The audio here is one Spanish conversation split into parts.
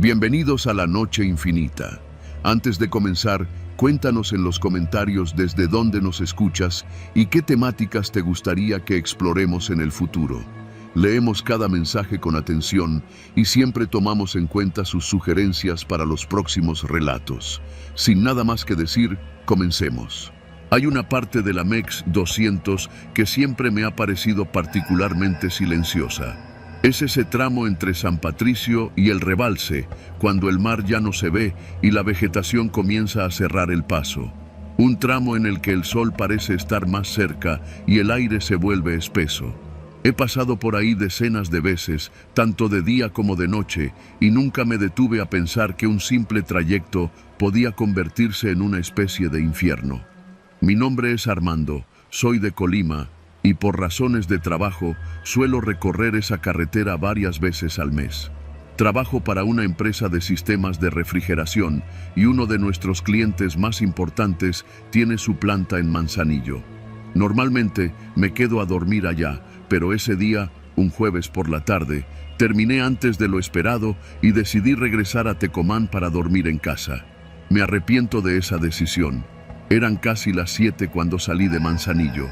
Bienvenidos a la Noche Infinita. Antes de comenzar, cuéntanos en los comentarios desde dónde nos escuchas y qué temáticas te gustaría que exploremos en el futuro. Leemos cada mensaje con atención y siempre tomamos en cuenta sus sugerencias para los próximos relatos. Sin nada más que decir, comencemos. Hay una parte de la MEX 200 que siempre me ha parecido particularmente silenciosa. Es ese tramo entre San Patricio y el Rebalse, cuando el mar ya no se ve y la vegetación comienza a cerrar el paso. Un tramo en el que el sol parece estar más cerca y el aire se vuelve espeso. He pasado por ahí decenas de veces, tanto de día como de noche, y nunca me detuve a pensar que un simple trayecto podía convertirse en una especie de infierno. Mi nombre es Armando, soy de Colima, y por razones de trabajo suelo recorrer esa carretera varias veces al mes. Trabajo para una empresa de sistemas de refrigeración y uno de nuestros clientes más importantes tiene su planta en Manzanillo. Normalmente me quedo a dormir allá, pero ese día, un jueves por la tarde, terminé antes de lo esperado y decidí regresar a Tecomán para dormir en casa. Me arrepiento de esa decisión. Eran casi las 7 cuando salí de Manzanillo.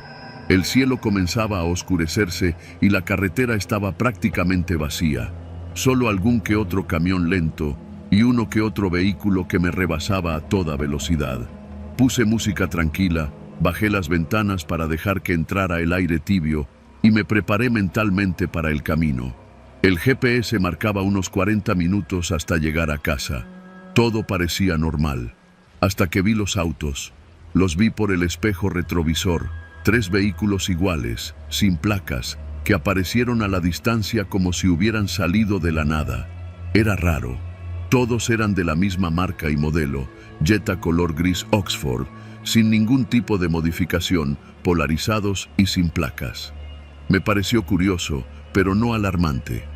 El cielo comenzaba a oscurecerse y la carretera estaba prácticamente vacía. Solo algún que otro camión lento y uno que otro vehículo que me rebasaba a toda velocidad. Puse música tranquila, bajé las ventanas para dejar que entrara el aire tibio y me preparé mentalmente para el camino. El GPS marcaba unos 40 minutos hasta llegar a casa. Todo parecía normal, hasta que vi los autos. Los vi por el espejo retrovisor. 3 vehículos iguales, sin placas, que aparecieron a la distancia como si hubieran salido de la nada. Era raro. Todos eran de la misma marca y modelo, Jetta color gris Oxford, sin ningún tipo de modificación, polarizados y sin placas. Me pareció curioso, pero no alarmante.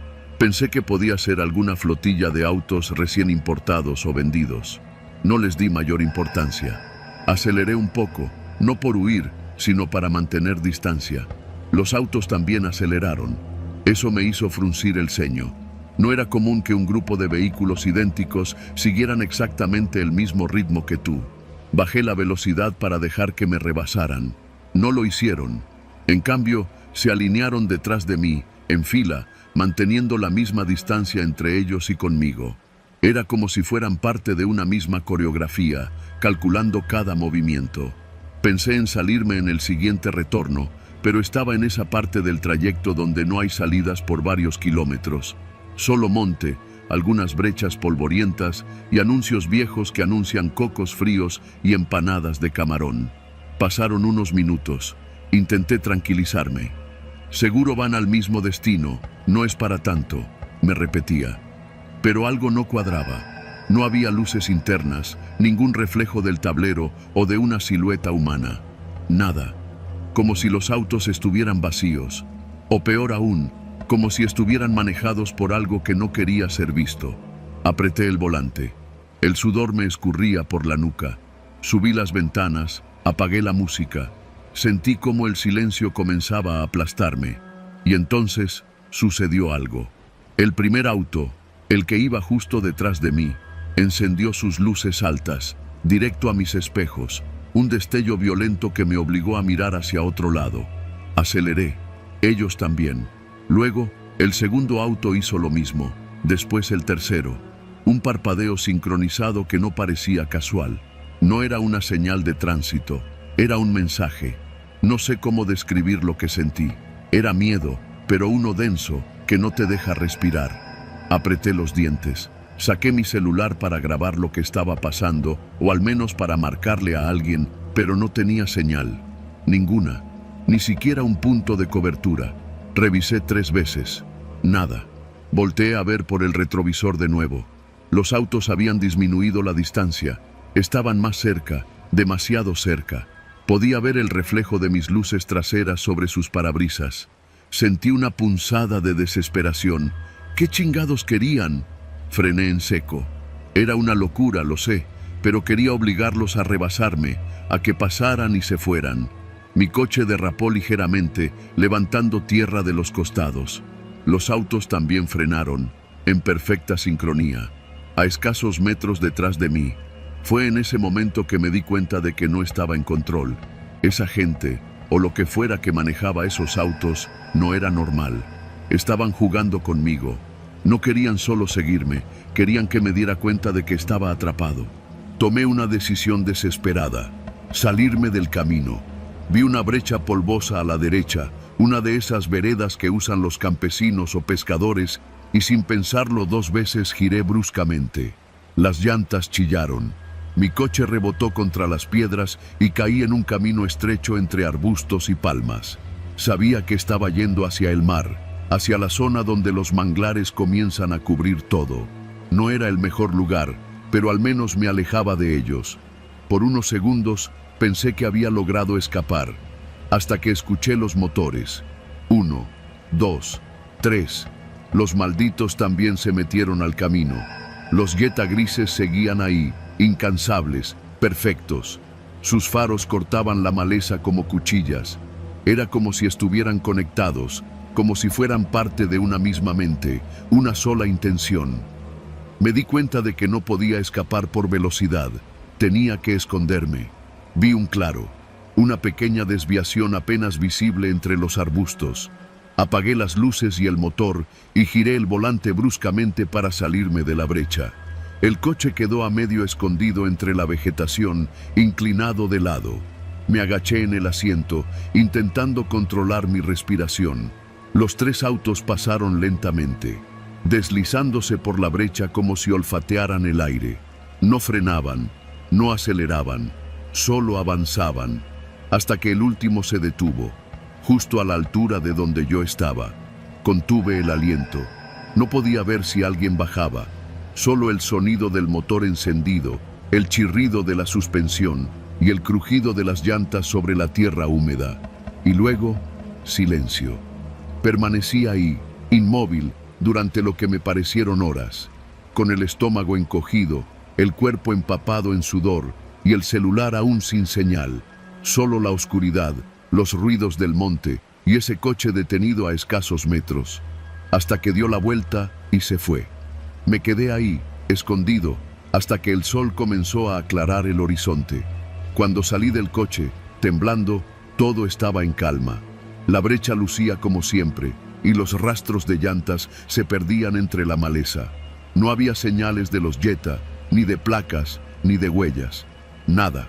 Pensé que podía ser alguna flotilla de autos recién importados o vendidos. No les di mayor importancia. Aceleré un poco, no por huir, sino para mantener distancia. Los autos también aceleraron. Eso me hizo fruncir el ceño. No era común que un grupo de vehículos idénticos siguieran exactamente el mismo ritmo que tú. Bajé la velocidad para dejar que me rebasaran. No lo hicieron. En cambio, se alinearon detrás de mí, en fila, manteniendo la misma distancia entre ellos y conmigo. Era como si fueran parte de una misma coreografía, calculando cada movimiento. Pensé en salirme en el siguiente retorno, pero estaba en esa parte del trayecto donde no hay salidas por varios kilómetros. Solo monte, algunas brechas polvorientas y anuncios viejos que anuncian cocos fríos y empanadas de camarón. Pasaron unos minutos. Intenté tranquilizarme. Seguro van al mismo destino, no es para tanto, me repetía. Pero algo no cuadraba. No había luces internas, ningún reflejo del tablero o de una silueta humana. Nada. Como si los autos estuvieran vacíos. O peor aún, como si estuvieran manejados por algo que no quería ser visto. Apreté el volante. El sudor me escurría por la nuca. Subí las ventanas, apagué la música. Sentí como el silencio comenzaba a aplastarme. Y entonces sucedió algo. El primer auto, el que iba justo detrás de mí, encendió sus luces altas, directo a mis espejos, un destello violento que me obligó a mirar hacia otro lado. Aceleré, ellos también. Luego, el segundo auto hizo lo mismo, después el tercero. Un parpadeo sincronizado que no parecía casual. No era una señal de tránsito, era un mensaje. No sé cómo describir lo que sentí. Era miedo, pero uno denso que no te deja respirar. Apreté los dientes. Saqué mi celular para grabar lo que estaba pasando, o al menos para marcarle a alguien, pero no tenía señal. Ninguna. Ni siquiera un punto de cobertura. Revisé 3 veces. Nada. Volteé a ver por el retrovisor de nuevo. Los autos habían disminuido la distancia. Estaban más cerca, demasiado cerca. Podía ver el reflejo de mis luces traseras sobre sus parabrisas. Sentí una punzada de desesperación. ¿Qué chingados querían? Frené en seco. Era una locura, lo sé, pero quería obligarlos a rebasarme, a que pasaran y se fueran. Mi coche derrapó ligeramente, levantando tierra de los costados. Los autos también frenaron, en perfecta sincronía. a escasos metros detrás de mí. Fue en ese momento que me di cuenta de que no estaba en control. Esa gente, o lo que fuera que manejaba esos autos, no era normal. Estaban jugando conmigo. No querían solo seguirme, querían que me diera cuenta de que estaba atrapado. Tomé una decisión desesperada: salirme del camino. Vi una brecha polvosa a la derecha, una de esas veredas que usan los campesinos o pescadores, y sin pensarlo 2 veces giré bruscamente. Las llantas chillaron. Mi coche rebotó contra las piedras y caí en un camino estrecho entre arbustos y palmas. Sabía que estaba yendo hacia el mar, hacia la zona donde los manglares comienzan a cubrir todo. No era el mejor lugar, pero al menos me alejaba de ellos. Por unos segundos pensé que había logrado escapar, hasta que escuché los motores. 1, 2, 3. Los malditos también se metieron al camino. Los Jetta grises seguían ahí, incansables, perfectos. Sus faros cortaban la maleza como cuchillas. Era como si estuvieran conectados, como si fueran parte de una misma mente, una sola intención. Me di cuenta de que no podía escapar por velocidad. Tenía que esconderme. Vi un claro, una pequeña desviación apenas visible entre los arbustos. Apagué las luces y el motor y giré el volante bruscamente para salirme de la brecha. El coche quedó a medio escondido entre la vegetación, inclinado de lado. Me agaché en el asiento, intentando controlar mi respiración. Los 3 autos pasaron lentamente, deslizándose por la brecha como si olfatearan el aire. No frenaban, no aceleraban, solo avanzaban, hasta que el último se detuvo, justo a la altura de donde yo estaba. Contuve el aliento. No podía ver si alguien bajaba. Solo el sonido del motor encendido, el chirrido de la suspensión y el crujido de las llantas sobre la tierra húmeda. Y luego, silencio. Permanecí ahí, inmóvil, durante lo que me parecieron horas, con el estómago encogido, el cuerpo empapado en sudor y el celular aún sin señal. Solo la oscuridad, los ruidos del monte y ese coche detenido a escasos metros, hasta que dio la vuelta y se fue. Me quedé ahí, escondido, hasta que el sol comenzó a aclarar el horizonte. Cuando salí del coche, temblando, todo estaba en calma. La brecha lucía como siempre, y los rastros de llantas se perdían entre la maleza. No había señales de los Jetta, ni de placas, ni de huellas. Nada.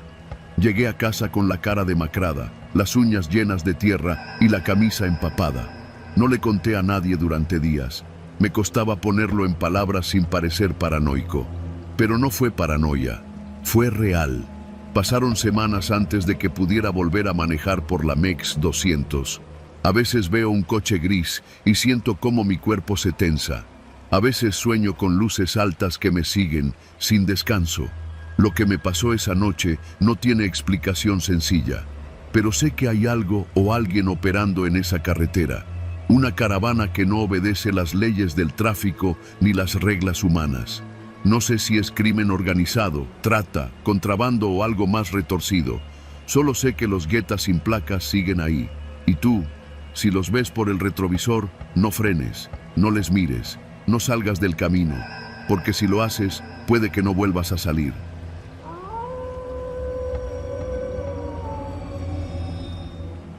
Llegué a casa con la cara demacrada, las uñas llenas de tierra y la camisa empapada. No le conté a nadie durante días. Me costaba ponerlo en palabras sin parecer paranoico. Pero no fue paranoia, fue real. Pasaron semanas antes de que pudiera volver a manejar por la MEX 200. A veces veo un coche gris y siento cómo mi cuerpo se tensa. A veces sueño con luces altas que me siguen, sin descanso. Lo que me pasó esa noche no tiene explicación sencilla, pero sé que hay algo o alguien operando en esa carretera. Una caravana que no obedece las leyes del tráfico ni las reglas humanas. No sé si es crimen organizado, trata, contrabando o algo más retorcido. Solo sé que los Jetta sin placas siguen ahí. Y tú, si los ves por el retrovisor, no frenes, no les mires, no salgas del camino, porque si lo haces, puede que no vuelvas a salir.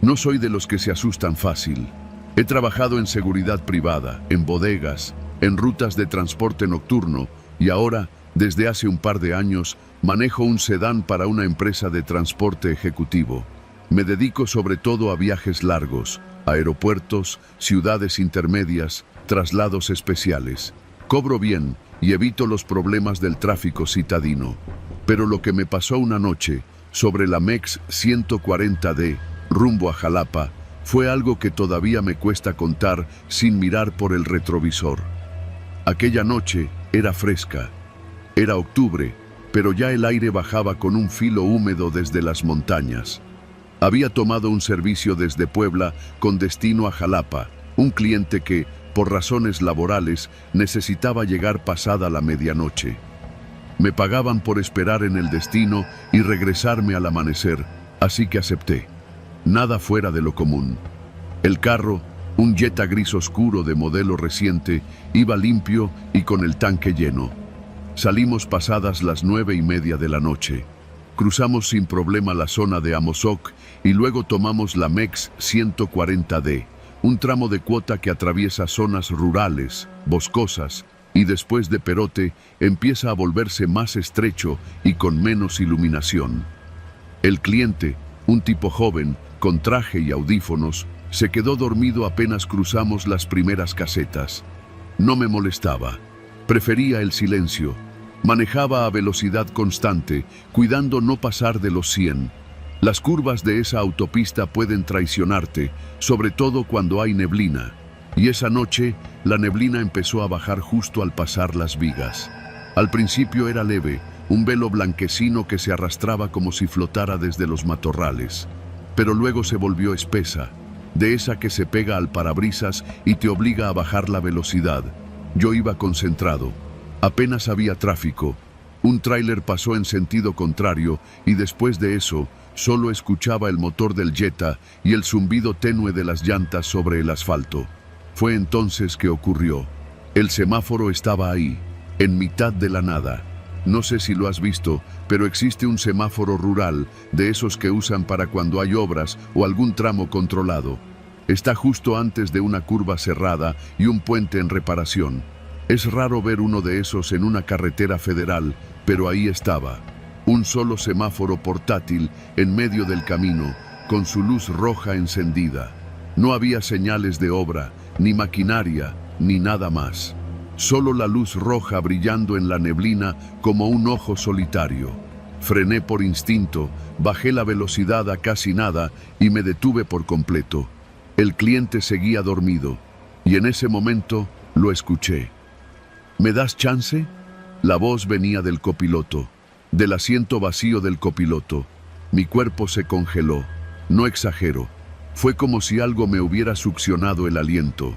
No soy de los que se asustan fácil. He trabajado en seguridad privada, en bodegas, en rutas de transporte nocturno y ahora, desde hace un par de años, manejo un sedán para una empresa de transporte ejecutivo. Me dedico sobre todo a viajes largos, aeropuertos, ciudades intermedias, traslados especiales. Cobro bien y evito los problemas del tráfico citadino. Pero lo que me pasó una noche sobre la MEX 140D, rumbo a Jalapa, fue algo que todavía me cuesta contar sin mirar por el retrovisor. Aquella noche era fresca. Era octubre, pero ya el aire bajaba con un filo húmedo desde las montañas. Había tomado un servicio desde Puebla con destino a Jalapa, un cliente que, por razones laborales, necesitaba llegar pasada la medianoche. Me pagaban por esperar en el destino y regresarme al amanecer, así que acepté. Nada fuera de lo común. El carro, un Jetta gris oscuro de modelo reciente, iba limpio y con el tanque lleno. Salimos pasadas las 9:30 de la noche. Cruzamos sin problema la zona de Amozoc y luego tomamos la MEX 140D, un tramo de cuota que atraviesa zonas rurales, boscosas, y después de Perote empieza a volverse más estrecho y con menos iluminación. El cliente, un tipo joven, con traje y audífonos, se quedó dormido apenas cruzamos las primeras casetas. No me molestaba. Prefería el silencio. Manejaba a velocidad constante, cuidando no pasar de los 100. Las curvas de esa autopista pueden traicionarte, sobre todo cuando hay neblina. Y esa noche, la neblina empezó a bajar justo al pasar las vigas. Al principio era leve, un velo blanquecino que se arrastraba como si flotara desde los matorrales. Pero luego se volvió espesa, de esa que se pega al parabrisas y te obliga a bajar la velocidad. Yo iba concentrado. Apenas había tráfico. Un tráiler pasó en sentido contrario y después de eso, solo escuchaba el motor del Jetta y el zumbido tenue de las llantas sobre el asfalto. Fue entonces que ocurrió. El semáforo estaba ahí, en mitad de la nada. No sé si lo has visto, pero existe un semáforo rural, de esos que usan para cuando hay obras o algún tramo controlado. Está justo antes de una curva cerrada y un puente en reparación. Es raro ver uno de esos en una carretera federal, pero ahí estaba. Un solo semáforo portátil en medio del camino, con su luz roja encendida. No había señales de obra, ni maquinaria, ni nada más. Solo la luz roja brillando en la neblina como un ojo solitario. Frené por instinto, bajé la velocidad a casi nada y me detuve por completo. El cliente seguía dormido, y en ese momento lo escuché. ¿Me das chance? La voz venía del copiloto, del asiento vacío del copiloto. Mi cuerpo se congeló. No exagero. Fue como si algo me hubiera succionado el aliento.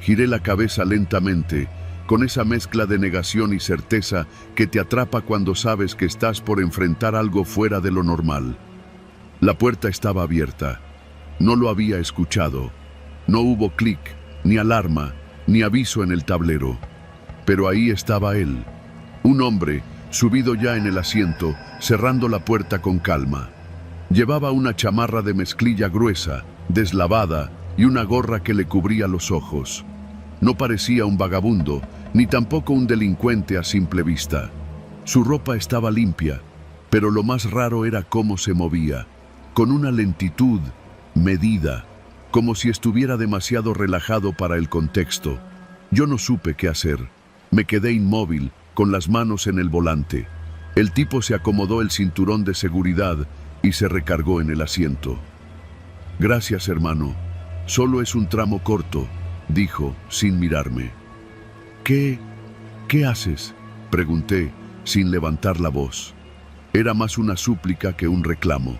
Giré la cabeza lentamente, con esa mezcla de negación y certeza que te atrapa cuando sabes que estás por enfrentar algo fuera de lo normal. La puerta estaba abierta. No lo había escuchado. No hubo clic, ni alarma, ni aviso en el tablero. Pero ahí estaba él. Un hombre, subido ya en el asiento, cerrando la puerta con calma. Llevaba una chamarra de mezclilla gruesa, deslavada, y una gorra que le cubría los ojos. No parecía un vagabundo, ni tampoco un delincuente a simple vista. Su ropa estaba limpia, pero lo más raro era cómo se movía, con una lentitud medida, como si estuviera demasiado relajado para el contexto. Yo no supe qué hacer. Me quedé inmóvil, con las manos en el volante. El tipo se acomodó el cinturón de seguridad y se recargó en el asiento. «Gracias, hermano. Solo es un tramo corto», dijo, sin mirarme. ¿Qué haces?», pregunté, sin levantar la voz. Era más una súplica que un reclamo.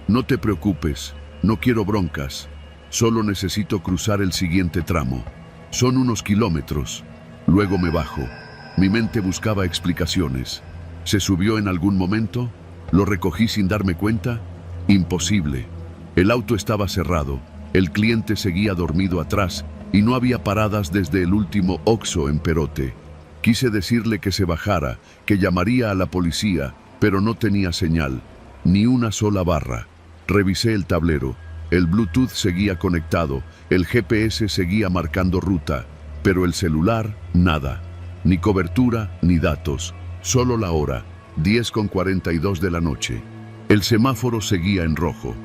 «No te preocupes, no quiero broncas. Solo necesito cruzar el siguiente tramo. Son unos kilómetros. Luego me bajo». Mi mente buscaba explicaciones. ¿Se subió en algún momento? ¿Lo recogí sin darme cuenta? Imposible. El auto estaba cerrado. El cliente seguía dormido atrás y no había paradas desde el último Oxxo en Perote. Quise decirle que se bajara, que llamaría a la policía, pero no tenía señal, ni una sola barra. Revisé el tablero. El Bluetooth seguía conectado, el GPS seguía marcando ruta, pero el celular, nada. Ni cobertura, ni datos. Solo la hora, 10:42 de la noche. El semáforo seguía en rojo.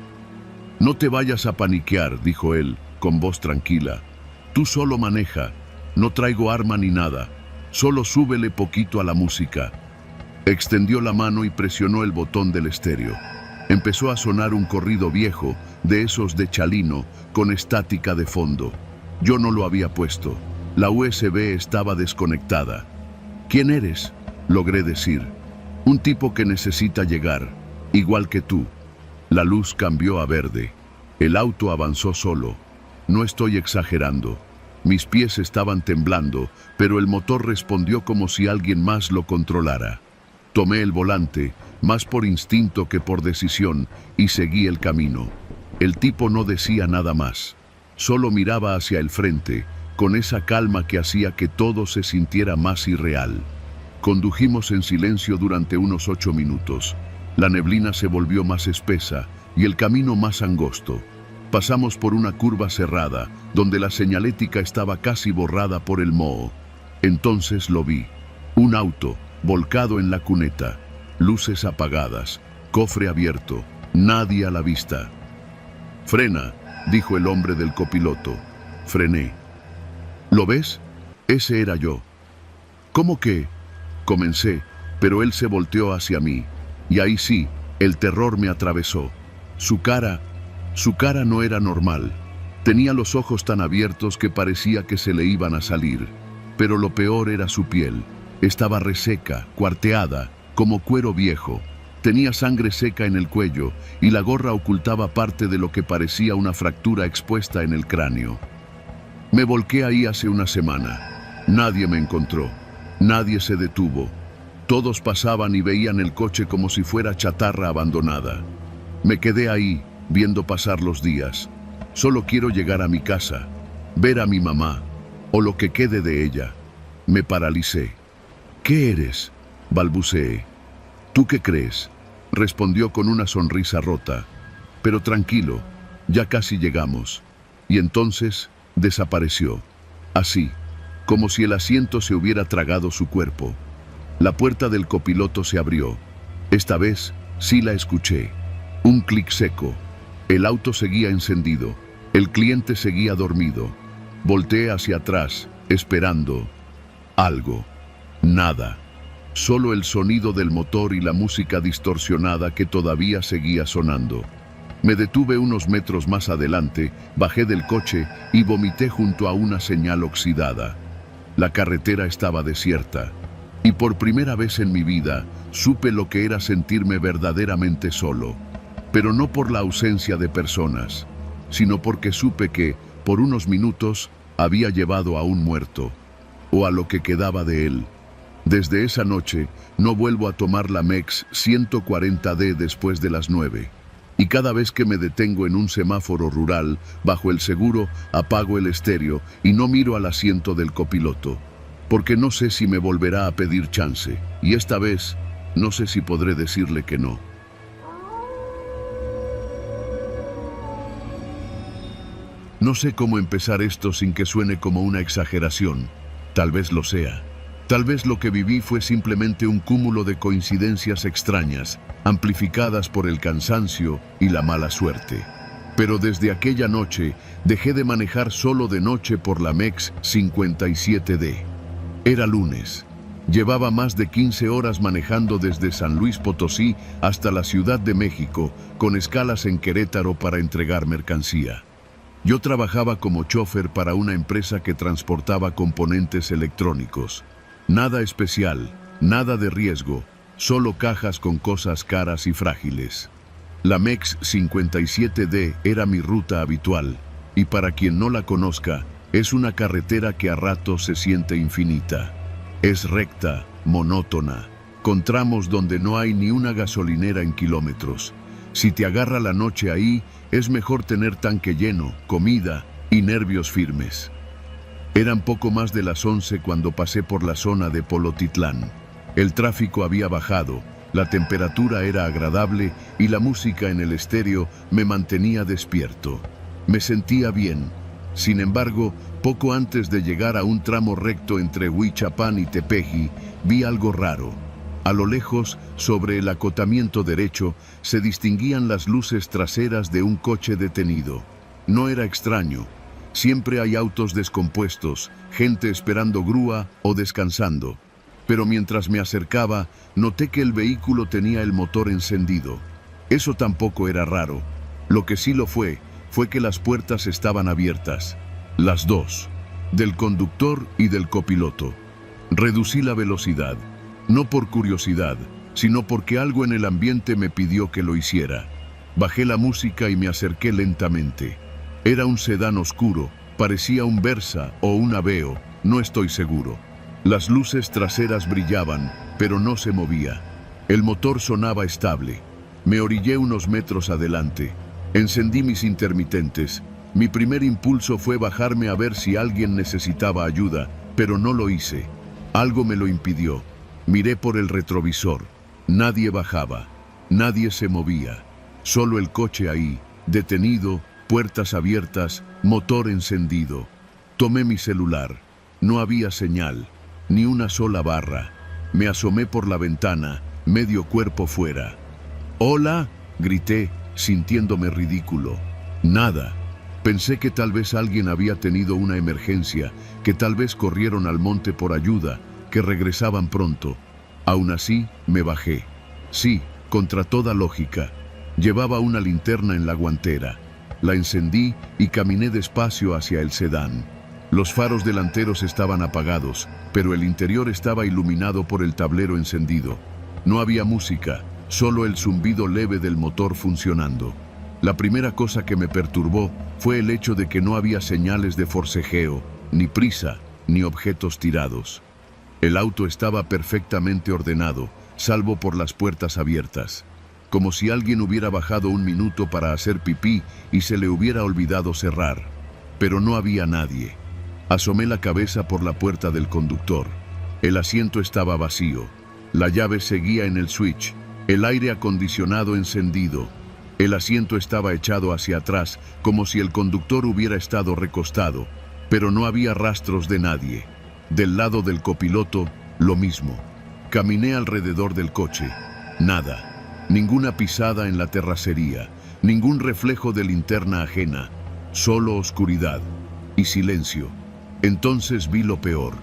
«No te vayas a paniquear», dijo él, con voz tranquila. «Tú solo maneja. No traigo arma ni nada. Solo súbele poquito a la música». Extendió la mano y presionó el botón del estéreo. Empezó a sonar un corrido viejo, de esos de Chalino, con estática de fondo. Yo no lo había puesto. La USB estaba desconectada. «¿Quién eres?», logré decir. «Un tipo que necesita llegar, igual que tú». La luz cambió a verde. El auto avanzó solo. No estoy exagerando. Mis pies estaban temblando, pero el motor respondió como si alguien más lo controlara. Tomé el volante, más por instinto que por decisión, y seguí el camino. El tipo no decía nada más. Solo miraba hacia el frente, con esa calma que hacía que todo se sintiera más irreal. Condujimos en silencio durante unos 8 minutos. La neblina se volvió más espesa y el camino más angosto. Pasamos por una curva cerrada, donde la señalética estaba casi borrada por el moho. Entonces lo vi. Un auto, volcado en la cuneta. Luces apagadas, cofre abierto, nadie a la vista. «Frena», dijo el hombre del copiloto. Frené. «¿Lo ves? Ese era yo». «¿Cómo que?» Comencé, pero él se volteó hacia mí. Y ahí sí, el terror me atravesó. Su cara no era normal. Tenía los ojos tan abiertos que parecía que se le iban a salir. Pero lo peor era su piel. Estaba reseca, cuarteada, como cuero viejo. Tenía sangre seca en el cuello y la gorra ocultaba parte de lo que parecía una fractura expuesta en el cráneo. Me volqué ahí hace una semana. Nadie me encontró. Nadie se detuvo. Todos pasaban y veían el coche como si fuera chatarra abandonada. Me quedé ahí, viendo pasar los días. Solo quiero llegar a mi casa, ver a mi mamá, o lo que quede de ella. Me paralicé. «¿Qué eres?», balbuceé. «¿Tú qué crees?», respondió con una sonrisa rota. «Pero tranquilo, ya casi llegamos». Y entonces desapareció. Así, como si el asiento se hubiera tragado su cuerpo. La puerta del copiloto se abrió. Esta vez sí la escuché. Un clic seco. El auto seguía encendido. El cliente seguía dormido. Volteé hacia atrás, esperando algo. Nada. Solo el sonido del motor y la música distorsionada que todavía seguía sonando. Me detuve unos metros más adelante, bajé del coche y vomité junto a una señal oxidada. La carretera estaba desierta. Y por primera vez en mi vida, supe lo que era sentirme verdaderamente solo. Pero no por la ausencia de personas, sino porque supe que, por unos minutos, había llevado a un muerto, o a lo que quedaba de él. Desde esa noche, no vuelvo a tomar la MEX 140D después de las 9. Y cada vez que me detengo en un semáforo rural, bajo el seguro, apago el estéreo y no miro al asiento del copiloto. Porque no sé si me volverá a pedir chance, y esta vez no sé si podré decirle que no. No sé cómo empezar esto sin que suene como una exageración. Tal vez lo sea. Tal vez lo que viví fue simplemente un cúmulo de coincidencias extrañas, amplificadas por el cansancio y la mala suerte. Pero desde aquella noche dejé de manejar solo de noche por la MEX 57D. Era lunes. Llevaba más de 15 horas manejando desde San Luis Potosí hasta la Ciudad de México, con escalas en Querétaro para entregar mercancía. Yo trabajaba como chofer para una empresa que transportaba componentes electrónicos. Nada especial, nada de riesgo, solo cajas con cosas caras y frágiles. La MEX 57D era mi ruta habitual, y para quien no la conozca, es una carretera que a ratos se siente infinita. Es recta, monótona, con tramos donde no hay ni una gasolinera en kilómetros. Si te agarra la noche ahí, es mejor tener tanque lleno, comida y nervios firmes. Eran poco más de las 11 cuando pasé por la zona de Polotitlán. El tráfico había bajado, la temperatura era agradable y la música en el estéreo me mantenía despierto. Me sentía bien. Sin embargo, poco antes de llegar a un tramo recto entre Huichapán y Tepeji, vi algo raro. A lo lejos, sobre el acotamiento derecho, se distinguían las luces traseras de un coche detenido. No era extraño. Siempre hay autos descompuestos, gente esperando grúa o descansando. Pero mientras me acercaba, noté que el vehículo tenía el motor encendido. Eso tampoco era raro. Lo que sí lo fue que las puertas estaban abiertas. Las dos. Del conductor y del copiloto. Reducí la velocidad. No por curiosidad, sino porque algo en el ambiente me pidió que lo hiciera. Bajé la música y me acerqué lentamente. Era un sedán oscuro, parecía un Versa o un Aveo, no estoy seguro. Las luces traseras brillaban, pero no se movía. El motor sonaba estable. Me orillé unos metros adelante. Encendí mis intermitentes. Mi primer impulso fue bajarme a ver si alguien necesitaba ayuda, pero no lo hice. Algo me lo impidió. Miré por el retrovisor. Nadie bajaba. Nadie se movía. Solo el coche ahí, detenido, puertas abiertas, motor encendido. Tomé mi celular. No había señal, ni una sola barra. Me asomé por la ventana, medio cuerpo fuera. ¡Hola!, grité, sintiéndome ridículo. Nada. Pensé que tal vez alguien había tenido una emergencia, que tal vez corrieron al monte por ayuda, que regresaban pronto. Aún así, me bajé. Sí, contra toda lógica. Llevaba una linterna en la guantera. La encendí y caminé despacio hacia el sedán. Los faros delanteros estaban apagados, pero el interior estaba iluminado por el tablero encendido. No había música, solo el zumbido leve del motor funcionando. La primera cosa que me perturbó fue el hecho de que no había señales de forcejeo, ni prisa, ni objetos tirados. El auto estaba perfectamente ordenado, salvo por las puertas abiertas, como si alguien hubiera bajado un minuto para hacer pipí y se le hubiera olvidado cerrar. Pero no había nadie. Asomé la cabeza por la puerta del conductor. El asiento estaba vacío. La llave seguía en el switch, el aire acondicionado encendido. El asiento estaba echado hacia atrás, como si el conductor hubiera estado recostado, pero no había rastros de nadie. Del lado del copiloto, lo mismo. Caminé alrededor del coche. Nada. Ninguna pisada en la terracería, ningún reflejo de linterna ajena, solo oscuridad y silencio. Entonces vi lo peor.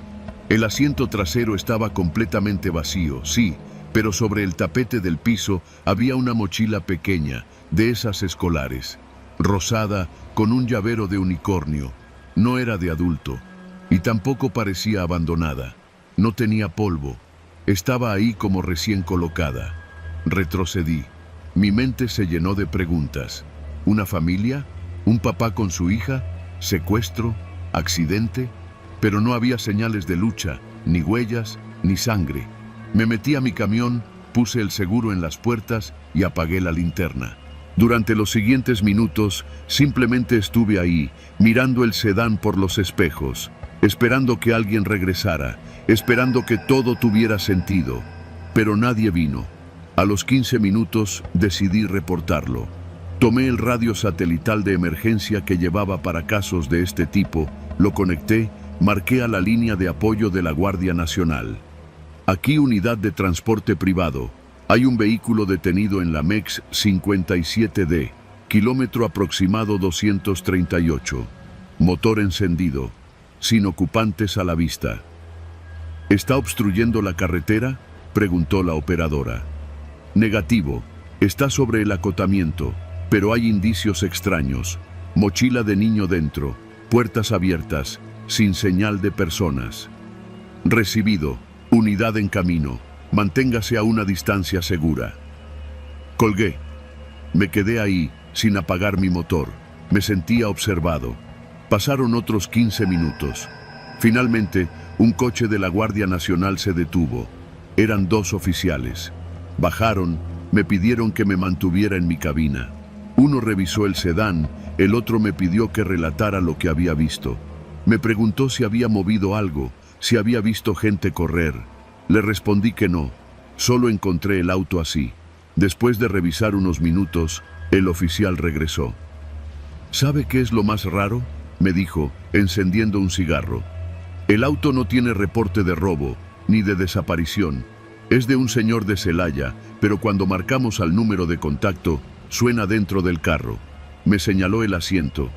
El asiento trasero estaba completamente vacío, sí, pero sobre el tapete del piso había una mochila pequeña, de esas escolares, rosada, con un llavero de unicornio. No era de adulto, y tampoco parecía abandonada. No tenía polvo. Estaba ahí como recién colocada. Retrocedí. Mi mente se llenó de preguntas. ¿Una familia? ¿Un papá con su hija? ¿Secuestro? ¿Accidente? Pero no había señales de lucha, ni huellas, ni sangre. Me metí a mi camión, puse el seguro en las puertas y apagué la linterna. Durante los siguientes minutos, simplemente estuve ahí, mirando el sedán por los espejos, esperando que alguien regresara, esperando que todo tuviera sentido. Pero nadie vino. A los 15 minutos decidí reportarlo. Tomé el radio satelital de emergencia que llevaba para casos de este tipo, lo conecté, marqué a la línea de apoyo de la Guardia Nacional. Aquí unidad de transporte privado. Hay un vehículo detenido en la MEX 57D, kilómetro aproximado 238. Motor encendido, sin ocupantes a la vista. ¿Está obstruyendo la carretera?, preguntó la operadora. Negativo, está sobre el acotamiento, pero hay indicios extraños. Mochila de niño dentro, puertas abiertas, sin señal de personas. Recibido, unidad en camino. Manténgase a una distancia segura. Colgué. Me quedé ahí, sin apagar mi motor. Me sentía observado. Pasaron otros 15 minutos. Finalmente, un coche de la Guardia Nacional se detuvo. Eran 2 oficiales. Bajaron, me pidieron que me mantuviera en mi cabina. Uno revisó el sedán, el otro me pidió que relatara lo que había visto. Me preguntó si había movido algo, si había visto gente correr. Le respondí que no, solo encontré el auto así. Después de revisar unos minutos, el oficial regresó. ¿Sabe qué es lo más raro?, me dijo, encendiendo un cigarro. El auto no tiene reporte de robo, ni de desaparición. Es de un señor de Celaya, pero cuando marcamos al número de contacto, suena dentro del carro. Me señaló el asiento.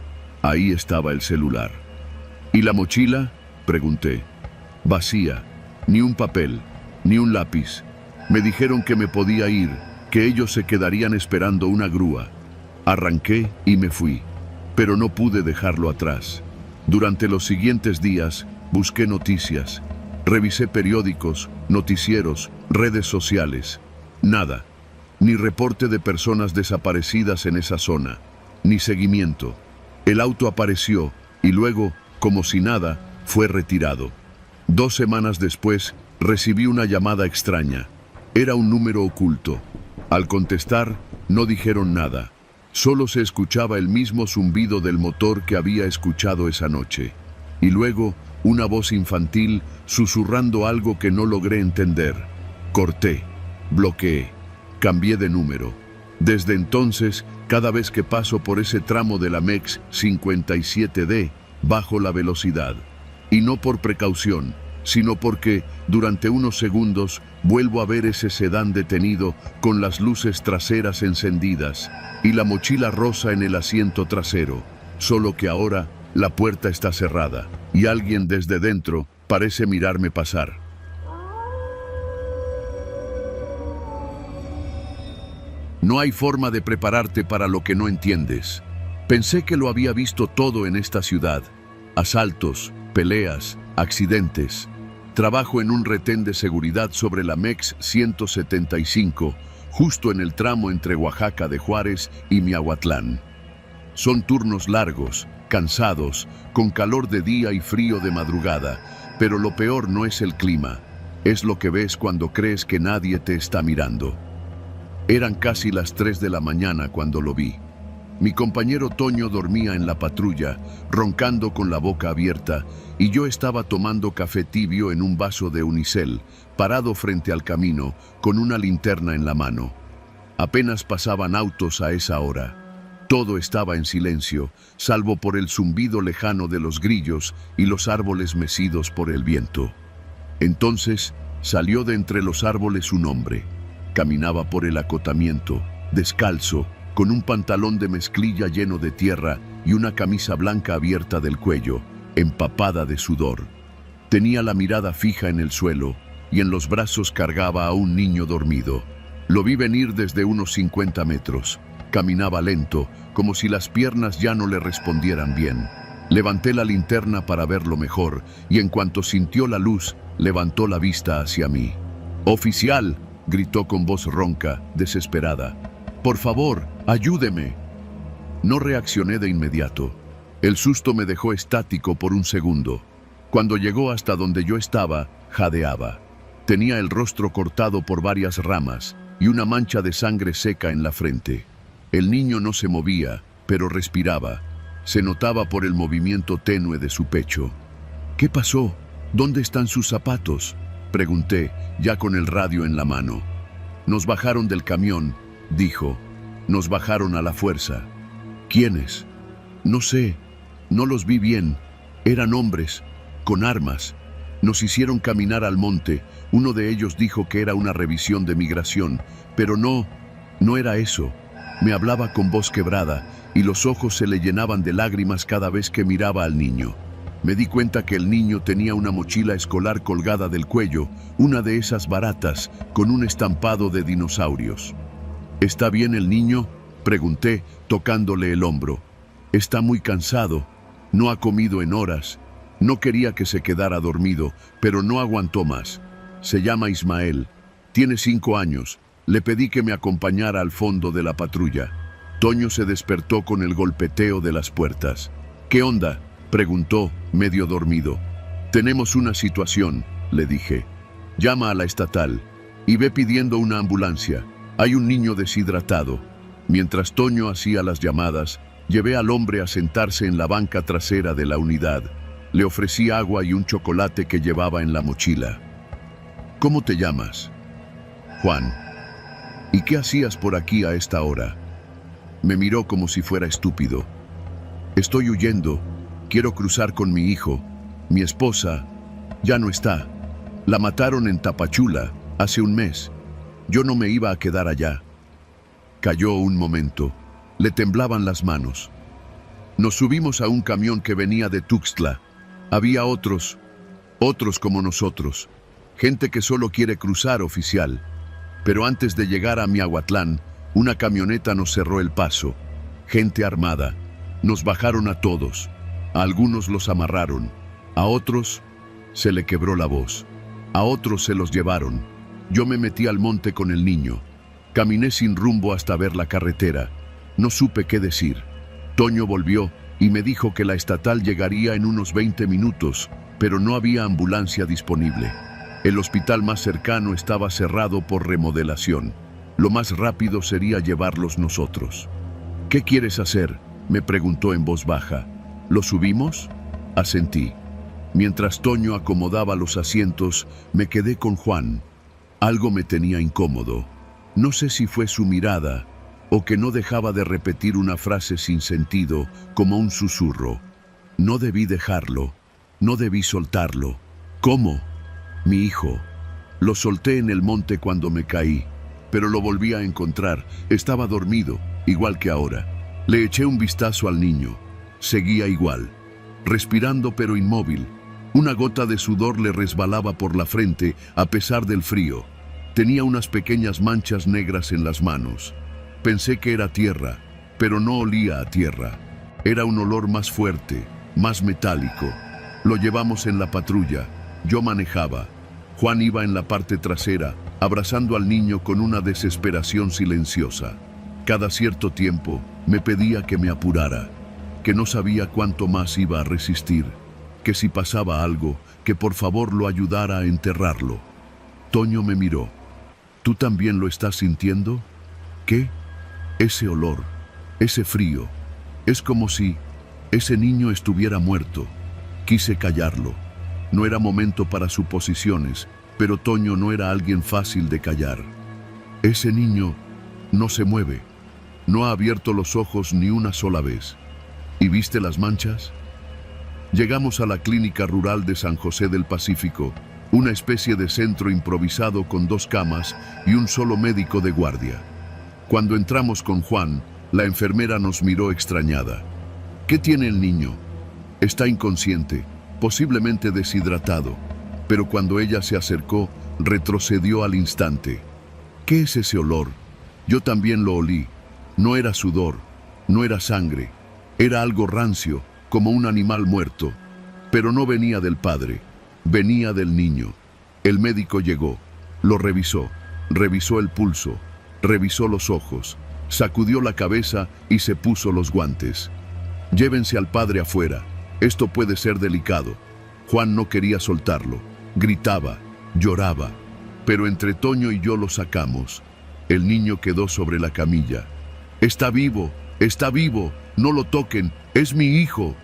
Ahí estaba el celular. ¿Y la mochila?, pregunté. Vacía. Ni un papel, ni un lápiz. Me dijeron que me podía ir, que ellos se quedarían esperando una grúa. Arranqué y me fui, pero no pude dejarlo atrás. Durante los siguientes días, busqué noticias. Revisé periódicos, noticieros, redes sociales. Nada. Ni reporte de personas desaparecidas en esa zona, ni seguimiento. El auto apareció y luego, como si nada, fue retirado. 2 semanas después, recibí una llamada extraña. Era un número oculto. Al contestar, no dijeron nada. Solo se escuchaba el mismo zumbido del motor que había escuchado esa noche. Y luego, una voz infantil susurrando algo que no logré entender. Corté, bloqueé, cambié de número. Desde entonces, cada vez que paso por ese tramo de la MEX 57D, bajo la velocidad. Y no por precaución, sino porque, durante unos segundos, vuelvo a ver ese sedán detenido con las luces traseras encendidas y la mochila rosa en el asiento trasero, solo que ahora la puerta está cerrada y alguien desde dentro parece mirarme pasar. No hay forma de prepararte para lo que no entiendes. Pensé que lo había visto todo en esta ciudad. Asaltos, peleas, accidentes. Trabajo en un retén de seguridad sobre la MEX 175, justo en el tramo entre Oaxaca de Juárez y Miahuatlán. Son turnos largos, cansados, con calor de día y frío de madrugada, pero lo peor no es el clima, es lo que ves cuando crees que nadie te está mirando. Eran casi las 3 de la mañana cuando lo vi. Mi compañero Toño dormía en la patrulla, roncando con la boca abierta, y yo estaba tomando café tibio en un vaso de unicel, parado frente al camino, con una linterna en la mano. Apenas pasaban autos a esa hora. Todo estaba en silencio, salvo por el zumbido lejano de los grillos y los árboles mecidos por el viento. Entonces salió de entre los árboles un hombre. Caminaba por el acotamiento, descalzo, con un pantalón de mezclilla lleno de tierra y una camisa blanca abierta del cuello, empapada de sudor. Tenía la mirada fija en el suelo y en los brazos cargaba a un niño dormido. Lo vi venir desde unos 50 metros. Caminaba lento, como si las piernas ya no le respondieran bien. Levanté la linterna para verlo mejor y en cuanto sintió la luz, levantó la vista hacia mí. «¡Oficial!», gritó con voz ronca, desesperada. «¡Por favor, ayúdeme!». No reaccioné de inmediato. El susto me dejó estático por un segundo. Cuando llegó hasta donde yo estaba, jadeaba. Tenía el rostro cortado por varias ramas y una mancha de sangre seca en la frente. El niño no se movía, pero respiraba. Se notaba por el movimiento tenue de su pecho. «¿Qué pasó? ¿Dónde están sus zapatos?», pregunté, ya con el radio en la mano. «Nos bajaron del camión», dijo. «Nos bajaron a la fuerza». «¿Quiénes?». «No sé, no los vi bien. Eran hombres, con armas. Nos hicieron caminar al monte. Uno de ellos dijo que era una revisión de migración, pero no era eso». Me hablaba con voz quebrada y los ojos se le llenaban de lágrimas cada vez que miraba al niño. Me di cuenta que el niño tenía una mochila escolar colgada del cuello, una de esas baratas, con un estampado de dinosaurios. «¿Está bien el niño?», pregunté, tocándole el hombro. «Está muy cansado. No ha comido en horas. No quería que se quedara dormido, pero no aguantó más. Se llama Ismael. Tiene 5 años. Le pedí que me acompañara al fondo de la patrulla». Toño se despertó con el golpeteo de las puertas. «¿Qué onda?», preguntó, medio dormido. «Tenemos una situación», le dije. «Llama a la estatal y ve pidiendo una ambulancia. Hay un niño deshidratado». Mientras Toño hacía las llamadas, llevé al hombre a sentarse en la banca trasera de la unidad. Le ofrecí agua y un chocolate que llevaba en la mochila. «¿Cómo te llamas?». «Juan». «¿Y qué hacías por aquí a esta hora?». Me miró como si fuera estúpido. «Estoy huyendo. Quiero cruzar con mi hijo. Mi esposa ya no está. La mataron en Tapachula hace un mes. Yo no me iba a quedar allá». Calló un momento. Le temblaban las manos. Nos subimos a un camión que venía de Tuxtla. Había otros como nosotros. Gente que solo quiere cruzar, oficial. Pero antes de llegar a Miahuatlán, una camioneta nos cerró el paso. Gente armada. Nos bajaron a todos. A algunos los amarraron. A otros se le quebró la voz. A otros se los llevaron. Yo me metí al monte con el niño. Caminé sin rumbo hasta ver la carretera. No supe qué decir. Toño volvió y me dijo que la estatal llegaría en unos 20 minutos, pero no había ambulancia disponible. El hospital más cercano estaba cerrado por remodelación. Lo más rápido sería llevarlos nosotros. «¿Qué quieres hacer?», me preguntó en voz baja. «¿Lo subimos?». Asentí. Mientras Toño acomodaba los asientos, me quedé con Juan. Algo me tenía incómodo. No sé si fue su mirada o que no dejaba de repetir una frase sin sentido, como un susurro. No debí dejarlo, no debí soltarlo. ¿Cómo? Mi hijo. Lo solté en el monte cuando me caí, pero lo volví a encontrar. Estaba dormido, igual que ahora. Le eché un vistazo al niño. Seguía igual, respirando pero inmóvil. Una gota de sudor le resbalaba por la frente a pesar del frío. Tenía unas pequeñas manchas negras en las manos. Pensé que era tierra, pero no olía a tierra. Era un olor más fuerte, más metálico. Lo llevamos en la patrulla. Yo manejaba. Juan iba en la parte trasera, abrazando al niño con una desesperación silenciosa. Cada cierto tiempo me pedía que me apurara, que no sabía cuánto más iba a resistir, que si pasaba algo, que por favor lo ayudara a enterrarlo. Toño me miró. ¿Tú también lo estás sintiendo? ¿Qué? Ese olor, ese frío. Es como si ese niño estuviera muerto. Quise callarlo. No era momento para suposiciones, pero Toño no era alguien fácil de callar. Ese niño no se mueve. No ha abierto los ojos ni una sola vez. ¿Y viste las manchas? Llegamos a la clínica rural de San José del Pacífico, una especie de centro improvisado con 2 camas y un solo médico de guardia. Cuando entramos con Juan, la enfermera nos miró extrañada. ¿Qué tiene el niño? Está inconsciente, posiblemente deshidratado, pero cuando ella se acercó, retrocedió al instante. ¿Qué es ese olor? Yo también lo olí. No era sudor, no era sangre, era algo rancio, como un animal muerto, pero no venía del padre, venía del niño. El médico llegó, lo revisó, revisó el pulso, revisó los ojos, sacudió la cabeza y se puso los guantes. Llévense al padre afuera, esto puede ser delicado. Juan no quería soltarlo, gritaba, lloraba, pero entre Toño y yo lo sacamos. El niño quedó sobre la camilla. Está vivo, no lo toquen, es mi hijo.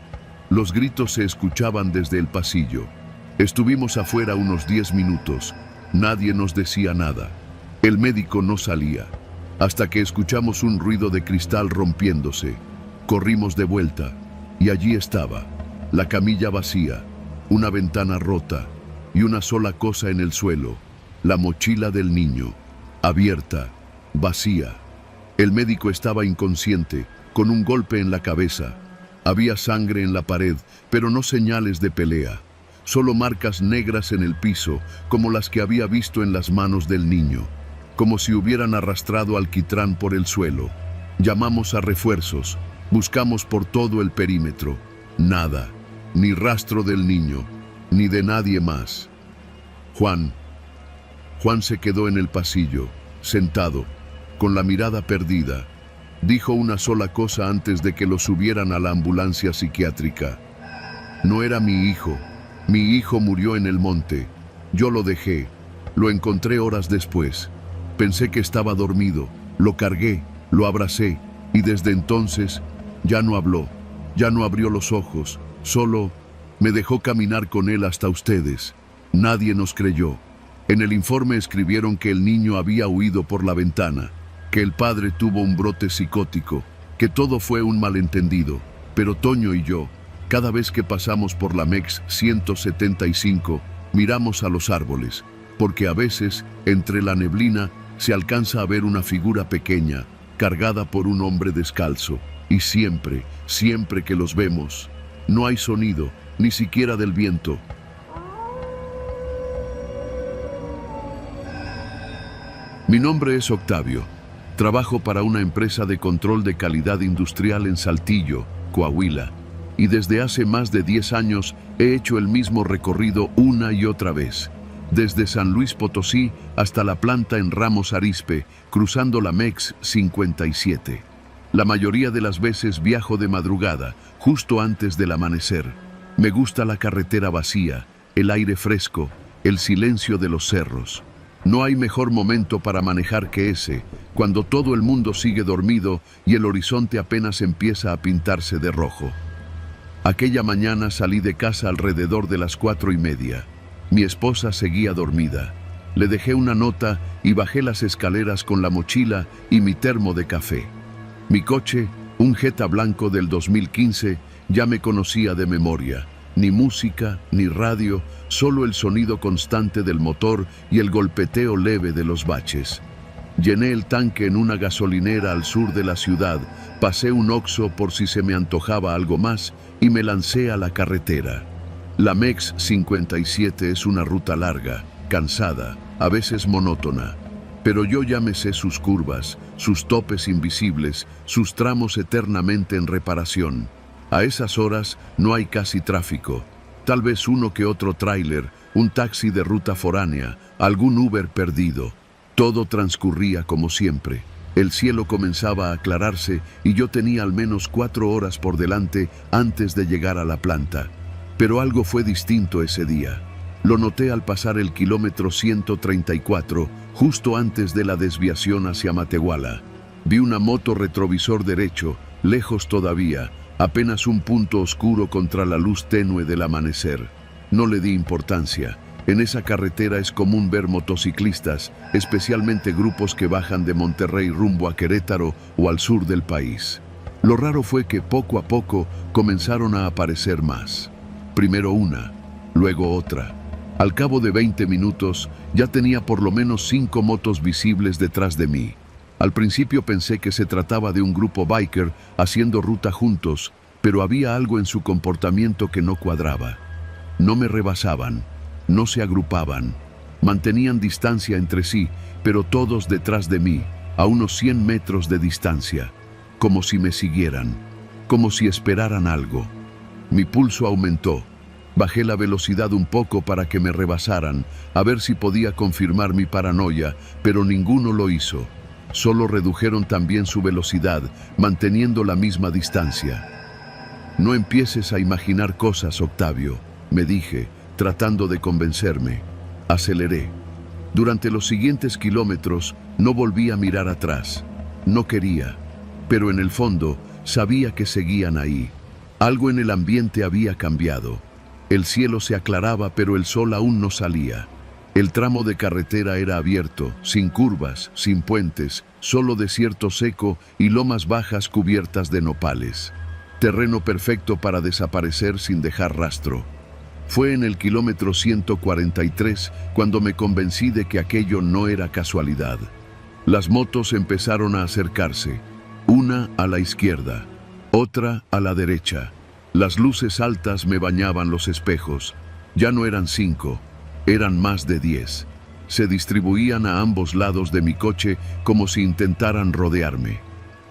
Los gritos se escuchaban desde el pasillo. Estuvimos afuera unos 10 minutos, nadie nos decía nada. El médico no salía, hasta que escuchamos un ruido de cristal rompiéndose. Corrimos de vuelta, y allí estaba, la camilla vacía, una ventana rota, y una sola cosa en el suelo, la mochila del niño, abierta, vacía. El médico estaba inconsciente, con un golpe en la cabeza. Había sangre en la pared, pero no señales de pelea. Solo marcas negras en el piso, como las que había visto en las manos del niño, como si hubieran arrastrado alquitrán por el suelo. Llamamos a refuerzos, buscamos por todo el perímetro. Nada, ni rastro del niño, ni de nadie más. Juan se quedó en el pasillo, sentado, con la mirada perdida. Dijo una sola cosa antes de que lo subieran a la ambulancia psiquiátrica. No era mi hijo murió en el monte. Yo lo dejé, lo encontré horas después. Pensé que estaba dormido, lo cargué, lo abracé, y desde entonces ya no habló, ya no abrió los ojos, solo me dejó caminar con él hasta ustedes. Nadie nos creyó. En el informe escribieron que el niño había huido por la ventana, que el padre tuvo un brote psicótico, que todo fue un malentendido. Pero Toño y yo, cada vez que pasamos por la MEX 175, miramos a los árboles, porque a veces, entre la neblina, se alcanza a ver una figura pequeña, cargada por un hombre descalzo. Y siempre que los vemos, no hay sonido, ni siquiera del viento. Mi nombre es Octavio. Trabajo para una empresa de control de calidad industrial en Saltillo, Coahuila, y desde hace más de 10 años he hecho el mismo recorrido una y otra vez, desde San Luis Potosí hasta la planta en Ramos Arizpe, cruzando la MEX 57. La mayoría de las veces viajo de madrugada, justo antes del amanecer. Me gusta la carretera vacía, el aire fresco, el silencio de los cerros. No hay mejor momento para manejar que ese, cuando todo el mundo sigue dormido y el horizonte apenas empieza a pintarse de rojo. Aquella mañana salí de casa alrededor de las 4:30. Mi esposa seguía dormida. Le dejé una nota y bajé las escaleras con la mochila y mi termo de café. Mi coche, un Jetta blanco del 2015, ya me conocía de memoria. Ni música, ni radio, solo el sonido constante del motor y el golpeteo leve de los baches. Llené el tanque en una gasolinera al sur de la ciudad, pasé un Oxxo por si se me antojaba algo más y me lancé a la carretera. La MEX 57 es una ruta larga, cansada, a veces monótona, pero yo ya me sé sus curvas, sus topes invisibles, sus tramos eternamente en reparación. A esas horas no hay casi tráfico, tal vez uno que otro tráiler, un taxi de ruta foránea, algún Uber perdido. Todo transcurría como siempre. El cielo comenzaba a aclararse y yo tenía al menos 4 horas por delante antes de llegar a la planta. Pero algo fue distinto ese día. Lo noté al pasar el kilómetro 134, justo antes de la desviación hacia Matehuala. Vi una moto retrovisor derecho, lejos todavía, apenas un punto oscuro contra la luz tenue del amanecer. No le di importancia. En esa carretera es común ver motociclistas, especialmente grupos que bajan de Monterrey rumbo a Querétaro o al sur del país. Lo raro fue que poco a poco comenzaron a aparecer más. Primero una, luego otra. Al cabo de 20 minutos ya tenía por lo menos 5 motos visibles detrás de mí. Al principio pensé que se trataba de un grupo biker haciendo ruta juntos, pero había algo en su comportamiento que no cuadraba. No me rebasaban, no se agrupaban, mantenían distancia entre sí, pero todos detrás de mí, a unos 100 metros de distancia, como si me siguieran, como si esperaran algo. Mi pulso aumentó. Bajé la velocidad un poco para que me rebasaran, a ver si podía confirmar mi paranoia, pero ninguno lo hizo. Solo redujeron también su velocidad, manteniendo la misma distancia. No empieces a imaginar cosas, Octavio, me dije, tratando de convencerme. Aceleré. Durante los siguientes kilómetros no volví a mirar atrás. No quería, pero en el fondo sabía que seguían ahí. Algo en el ambiente había cambiado. El cielo se aclaraba, pero el sol aún no salía. El tramo de carretera era abierto, sin curvas, sin puentes, solo desierto seco y lomas bajas cubiertas de nopales. Terreno perfecto para desaparecer sin dejar rastro. Fue en el kilómetro 143 cuando me convencí de que aquello no era casualidad. Las motos empezaron a acercarse, una a la izquierda, otra a la derecha. Las luces altas me bañaban los espejos. Ya no eran 5, eran más de 10. Se distribuían a ambos lados de mi coche como si intentaran rodearme.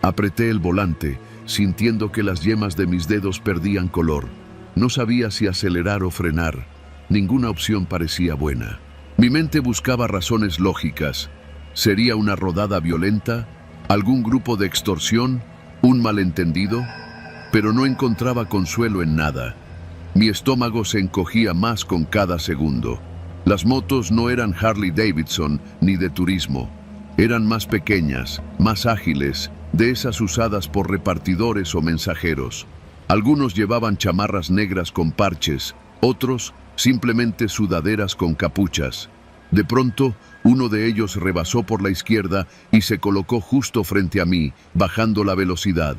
Apreté el volante, sintiendo que las yemas de mis dedos perdían color. No sabía si acelerar o frenar. Ninguna opción parecía buena. Mi mente buscaba razones lógicas. ¿Sería una rodada violenta? ¿Algún grupo de extorsión? ¿Un malentendido? Pero no encontraba consuelo en nada. Mi estómago se encogía más con cada segundo. Las motos no eran Harley Davidson ni de turismo. Eran más pequeñas, más ágiles, de esas usadas por repartidores o mensajeros. Algunos llevaban chamarras negras con parches, otros simplemente sudaderas con capuchas. De pronto, uno de ellos rebasó por la izquierda y se colocó justo frente a mí, bajando la velocidad.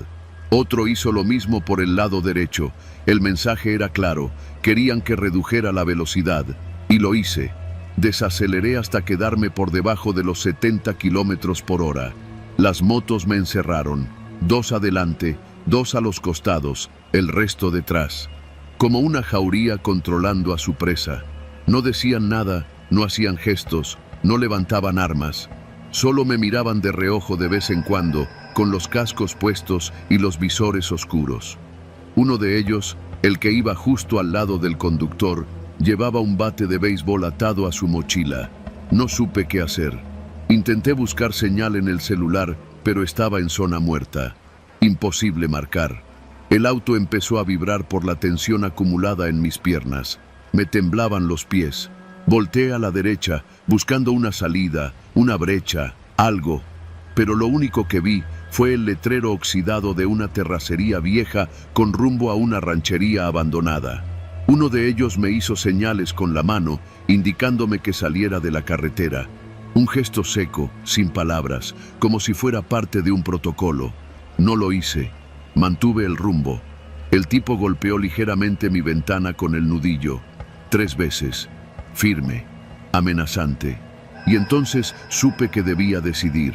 Otro hizo lo mismo por el lado derecho. El mensaje era claro, querían que redujera la velocidad, y lo hice. Desaceleré hasta quedarme por debajo de los 70 kilómetros por hora. Las motos me encerraron, 2 adelante, 2 a los costados, el resto detrás. Como una jauría controlando a su presa. No decían nada, no hacían gestos, no levantaban armas. Solo me miraban de reojo de vez en cuando, con los cascos puestos y los visores oscuros. Uno de ellos, el que iba justo al lado del conductor, llevaba un bate de béisbol atado a su mochila. No supe qué hacer. Intenté buscar señal en el celular, pero estaba en zona muerta. Imposible marcar. El auto empezó a vibrar por la tensión acumulada en mis piernas. Me temblaban los pies. Volteé a la derecha, buscando una salida, una brecha, algo. Pero lo único que vi fue el letrero oxidado de una terracería vieja con rumbo a una ranchería abandonada. Uno de ellos me hizo señales con la mano, indicándome que saliera de la carretera. Un gesto seco, sin palabras, como si fuera parte de un protocolo. No lo hice. Mantuve el rumbo. El tipo golpeó ligeramente mi ventana con el nudillo. 3 veces. Firme, amenazante. Y entonces supe que debía decidir.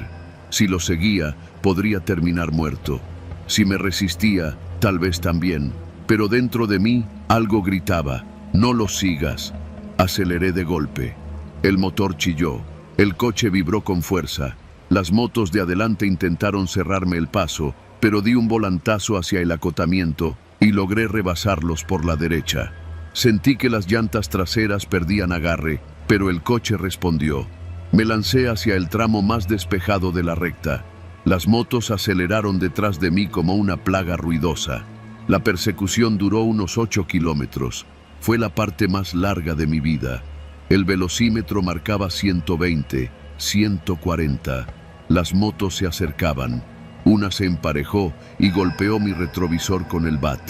Si lo seguía, podría terminar muerto. Si me resistía, tal vez también. Pero dentro de mí, algo gritaba: no lo sigas. Aceleré de golpe. El motor chilló. El coche vibró con fuerza. Las motos de adelante intentaron cerrarme el paso, pero di un volantazo hacia el acotamiento y logré rebasarlos por la derecha. Sentí que las llantas traseras perdían agarre, pero el coche respondió. Me lancé hacia el tramo más despejado de la recta. Las motos aceleraron detrás de mí como una plaga ruidosa. La persecución duró unos 8 kilómetros. Fue la parte más larga de mi vida. El velocímetro marcaba 120, 140. Las motos se acercaban. Una se emparejó y golpeó mi retrovisor con el bat.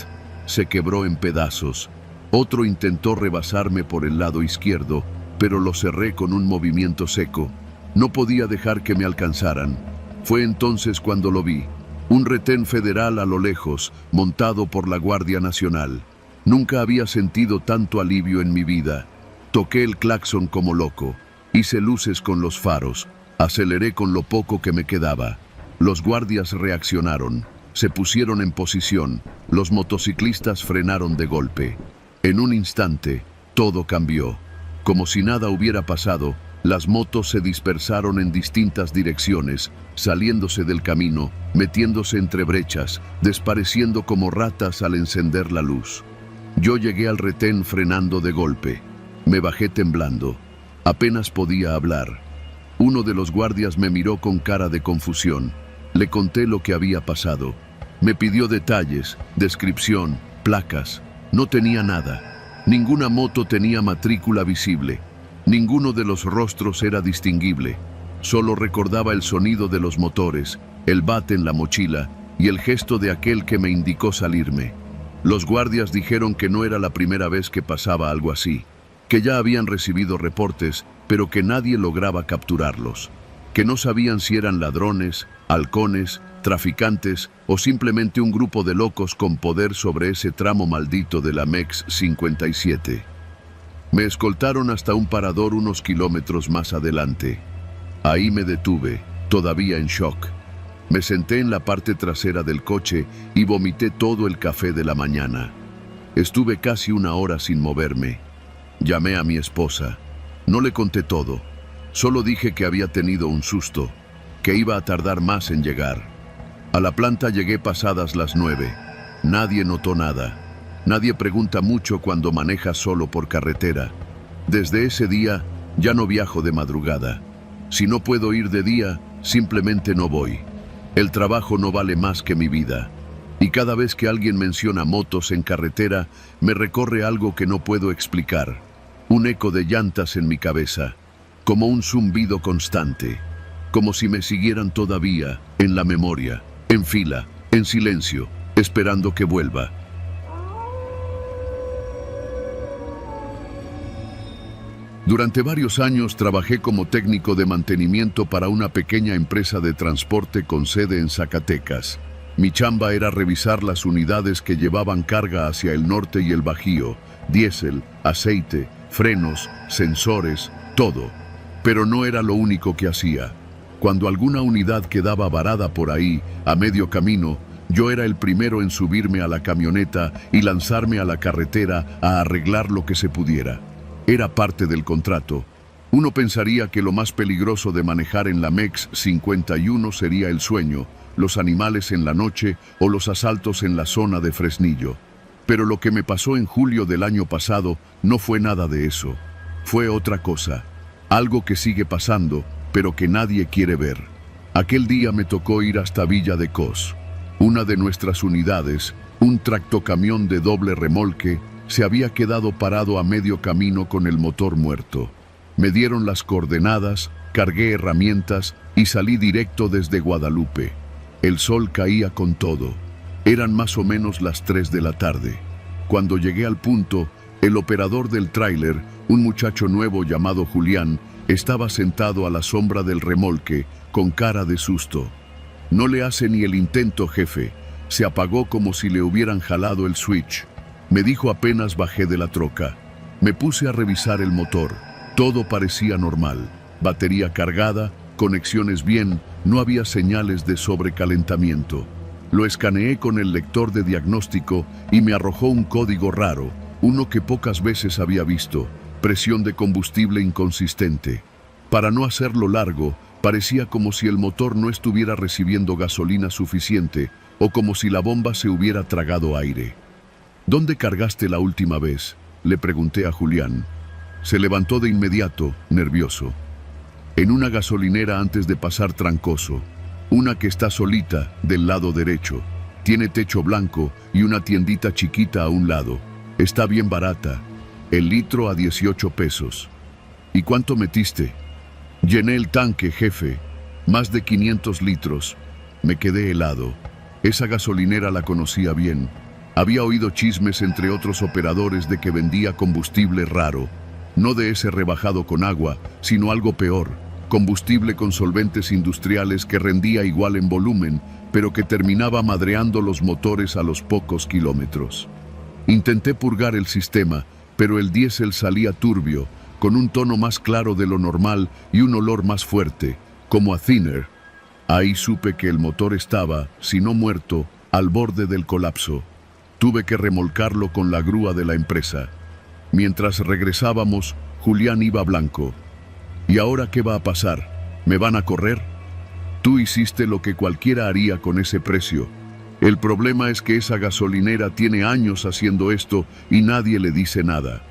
Se quebró en pedazos. Otro intentó rebasarme por el lado izquierdo, pero lo cerré con un movimiento seco. No podía dejar que me alcanzaran. Fue entonces cuando lo vi. Un retén federal a lo lejos, montado por la Guardia Nacional. Nunca había sentido tanto alivio en mi vida. Toqué el claxon como loco. Hice luces con los faros. Aceleré con lo poco que me quedaba. Los guardias reaccionaron. Se pusieron en posición. Los motociclistas frenaron de golpe. En un instante, todo cambió. Como si nada hubiera pasado, las motos se dispersaron en distintas direcciones, saliéndose del camino, metiéndose entre brechas, despareciendo como ratas al encender la luz. Yo llegué al retén frenando de golpe. Me bajé temblando. Apenas podía hablar. Uno de los guardias me miró con cara de confusión. Le conté lo que había pasado. Me pidió detalles, descripción, placas. No tenía nada. Ninguna moto tenía matrícula visible. Ninguno de los rostros era distinguible. Solo recordaba el sonido de los motores, el bat en la mochila y el gesto de aquel que me indicó salirme. Los guardias dijeron que no era la primera vez que pasaba algo así, que ya habían recibido reportes, pero que nadie lograba capturarlos, que no sabían si eran ladrones, halcones, traficantes o simplemente un grupo de locos con poder sobre ese tramo maldito de la MEX 57. Me escoltaron hasta un parador unos kilómetros más adelante. Ahí me detuve, todavía en shock. Me senté en la parte trasera del coche y vomité todo el café de la mañana. Estuve casi 1 hora sin moverme. Llamé a mi esposa. No le conté todo. Solo dije que había tenido un susto, que iba a tardar más en llegar. A la planta llegué pasadas las 9. Nadie notó nada. Nadie pregunta mucho cuando maneja solo por carretera. Desde ese día ya no viajo de madrugada. Si no puedo ir de día, simplemente no voy. El trabajo no vale más que mi vida. Y cada vez que alguien menciona motos en carretera, me recorre algo que no puedo explicar. Un eco de llantas en mi cabeza, como un zumbido constante, como si me siguieran todavía, en la memoria, en fila, en silencio, esperando que vuelva. Durante varios años trabajé como técnico de mantenimiento para una pequeña empresa de transporte con sede en Zacatecas. Mi chamba era revisar las unidades que llevaban carga hacia el norte y el Bajío, diésel, aceite, frenos, sensores, todo. Pero no era lo único que hacía. Cuando alguna unidad quedaba varada por ahí, a medio camino, yo era el primero en subirme a la camioneta y lanzarme a la carretera a arreglar lo que se pudiera. Era parte del contrato. Uno pensaría que lo más peligroso de manejar en la MEX 51 sería el sueño, los animales en la noche o los asaltos en la zona de Fresnillo. Pero lo que me pasó en julio del año pasado no fue nada de eso. Fue otra cosa. Algo que sigue pasando, pero que nadie quiere ver. Aquel día me tocó ir hasta Villa de Cos. Una de nuestras unidades, un tractocamión de doble remolque, se había quedado parado a medio camino con el motor muerto. Me dieron las coordenadas, cargué herramientas y salí directo desde Guadalupe. El sol caía con todo. Eran más o menos las 3 de la tarde. Cuando llegué al punto, El operador del tráiler, un muchacho nuevo llamado Julián, estaba sentado a la sombra del remolque, con cara de susto. No le hace ni el intento, jefe. Se apagó como si le hubieran jalado el switch. Me dijo apenas bajé de la troca. Me puse a revisar el motor. Todo parecía normal. Batería cargada, conexiones bien, no había señales de sobrecalentamiento. Lo escaneé con el lector de diagnóstico y me arrojó un código raro, uno que pocas veces había visto: presión de combustible inconsistente. Para no hacerlo largo, parecía como si el motor no estuviera recibiendo gasolina suficiente o como si la bomba se hubiera tragado aire. ¿Dónde cargaste la última vez?, le pregunté a Julián. Se levantó de inmediato, nervioso. En una gasolinera antes de pasar Trancoso, una que está solita del lado derecho. Tiene techo blanco y una tiendita chiquita a un lado. Está bien barata. El litro a 18 pesos. ¿Y cuánto metiste? Llené el tanque, jefe. Más de 500 litros. Me quedé helado. Esa gasolinera la conocía bien. Había oído chismes entre otros operadores de que vendía combustible raro. No de ese rebajado con agua, sino algo peor. Combustible con solventes industriales que rendía igual en volumen, pero que terminaba madreando los motores a los pocos kilómetros. Intenté purgar el sistema, pero el diésel salía turbio, con un tono más claro de lo normal y un olor más fuerte, como a thinner. Ahí supe que el motor estaba, si no muerto, al borde del colapso. Tuve que remolcarlo con la grúa de la empresa. Mientras regresábamos, Julián iba blanco. ¿Y ahora qué va a pasar? ¿Me van a correr? Tú hiciste lo que cualquiera haría con ese precio. El problema es que esa gasolinera tiene años haciendo esto y nadie le dice nada.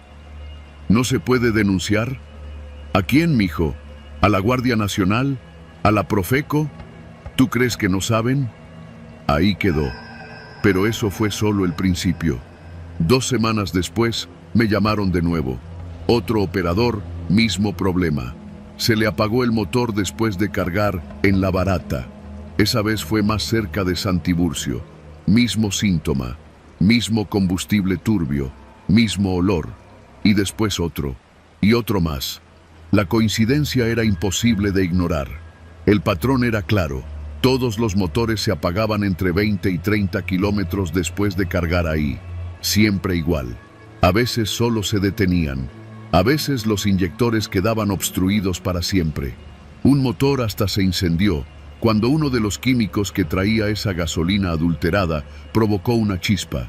¿No se puede denunciar? ¿A quién, mijo? ¿A la Guardia Nacional? ¿A la Profeco? ¿Tú crees que no saben? Ahí quedó. Pero eso fue solo el principio. 2 semanas después, me llamaron de nuevo. Otro operador, mismo problema. Se le apagó el motor después de cargar en La Barata. Esa vez fue más cerca de San Tiburcio. Mismo síntoma, mismo combustible turbio, mismo olor. Y después otro, y otro más. La coincidencia era imposible de ignorar. El patrón era claro. Todos los motores se apagaban entre 20 y 30 kilómetros después de cargar ahí. Siempre igual. A veces solo se detenían. A veces los inyectores quedaban obstruidos para siempre. Un motor hasta se incendió cuando uno de los químicos que traía esa gasolina adulterada provocó una chispa.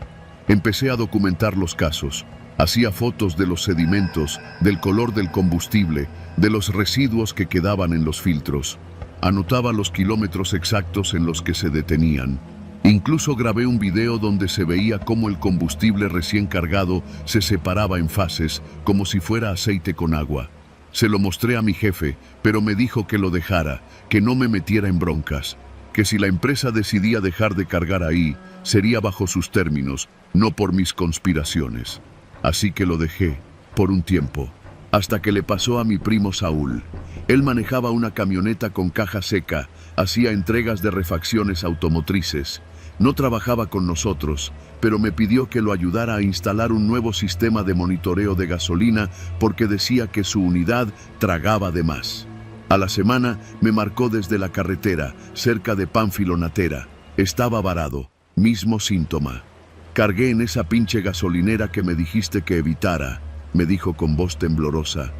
Empecé a documentar los casos. Hacía fotos de los sedimentos, del color del combustible, de los residuos que quedaban en los filtros. Anotaba los kilómetros exactos en los que se detenían. Incluso grabé un video donde se veía cómo el combustible recién cargado se separaba en fases, como si fuera aceite con agua. Se lo mostré a mi jefe, pero me dijo que lo dejara, que no me metiera en broncas, que si la empresa decidía dejar de cargar ahí, sería bajo sus términos, no por mis conspiraciones. Así que lo dejé, por un tiempo, hasta que le pasó a mi primo Saúl. Él manejaba una camioneta con caja seca, hacía entregas de refacciones automotrices. No trabajaba con nosotros, pero me pidió que lo ayudara a instalar un nuevo sistema de monitoreo de gasolina porque decía que su unidad tragaba de más. A la semana me marcó desde la carretera, cerca de Pánfilo Natera. Estaba varado, mismo síntoma. Cargué en esa pinche gasolinera que me dijiste que evitara, me dijo con voz temblorosa.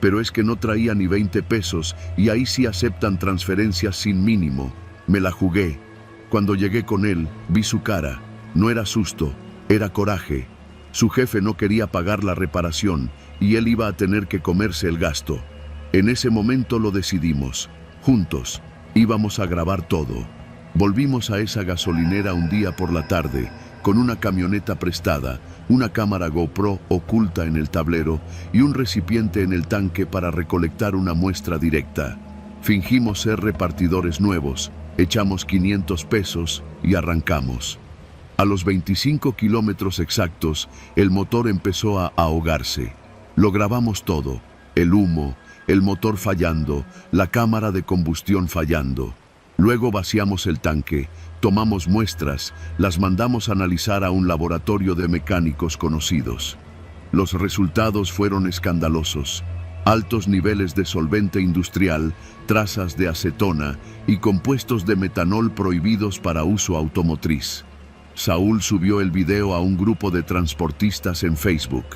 Pero es que no traía ni 20 pesos y ahí sí aceptan transferencias sin mínimo. Me la jugué. Cuando llegué con él, vi su cara. No era susto, era coraje. Su jefe no quería pagar la reparación y él iba a tener que comerse el gasto. En ese momento lo decidimos. Juntos, íbamos a grabar todo. Volvimos a esa gasolinera un día por la tarde, con una camioneta prestada, una cámara GoPro oculta en el tablero y un recipiente en el tanque para recolectar una muestra directa. Fingimos ser repartidores nuevos, echamos 500 pesos y arrancamos. A los 25 kilómetros exactos, el motor empezó a ahogarse. Lo grabamos todo, el humo, el motor fallando, la cámara de combustión fallando. Luego vaciamos el tanque, tomamos muestras, las mandamos a analizar a un laboratorio de mecánicos conocidos. Los resultados fueron escandalosos. Altos niveles de solvente industrial, trazas de acetona y compuestos de metanol prohibidos para uso automotriz. Saúl subió el video a un grupo de transportistas en Facebook.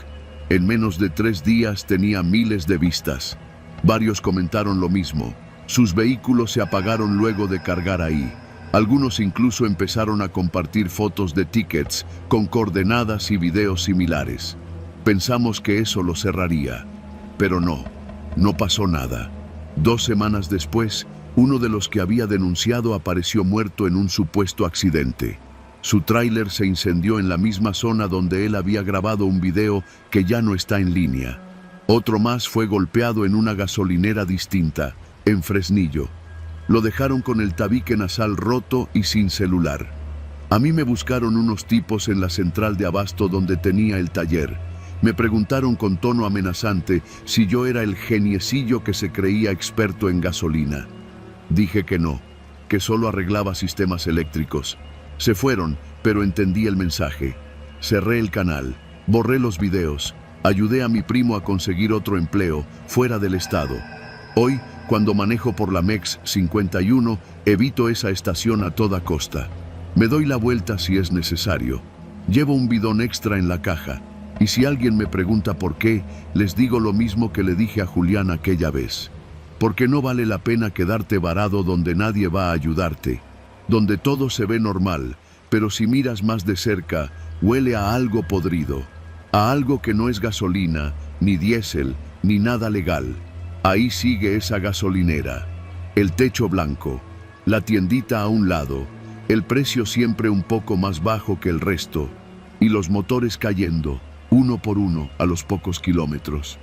En menos de 3 días tenía miles de vistas. Varios comentaron lo mismo. Sus vehículos se apagaron luego de cargar ahí. Algunos incluso empezaron a compartir fotos de tickets con coordenadas y videos similares. Pensamos que eso lo cerraría, pero no pasó nada. 2 semanas después, uno de los que había denunciado apareció muerto en un supuesto accidente. Su tráiler se incendió en la misma zona donde él había grabado un video que ya no está en línea. Otro más fue golpeado en una gasolinera distinta, en Fresnillo. Lo dejaron con el tabique nasal roto y sin celular. A mí me buscaron unos tipos en la central de abasto donde tenía el taller. Me preguntaron con tono amenazante si yo era el geniecillo que se creía experto en gasolina. Dije que no, que solo arreglaba sistemas eléctricos. Se fueron, pero entendí el mensaje. Cerré el canal, borré los videos, ayudé a mi primo a conseguir otro empleo fuera del estado. Hoy, cuando manejo por la MEX 51, evito esa estación a toda costa. Me doy la vuelta si es necesario. Llevo un bidón extra en la caja. Y si alguien me pregunta por qué, les digo lo mismo que le dije a Julián aquella vez. Porque no vale la pena quedarte varado donde nadie va a ayudarte, donde todo se ve normal, pero si miras más de cerca, huele a algo podrido, a algo que no es gasolina, ni diésel, ni nada legal. Ahí sigue esa gasolinera, el techo blanco, la tiendita a un lado, el precio siempre un poco más bajo que el resto, y los motores cayendo, uno por uno, a los pocos kilómetros.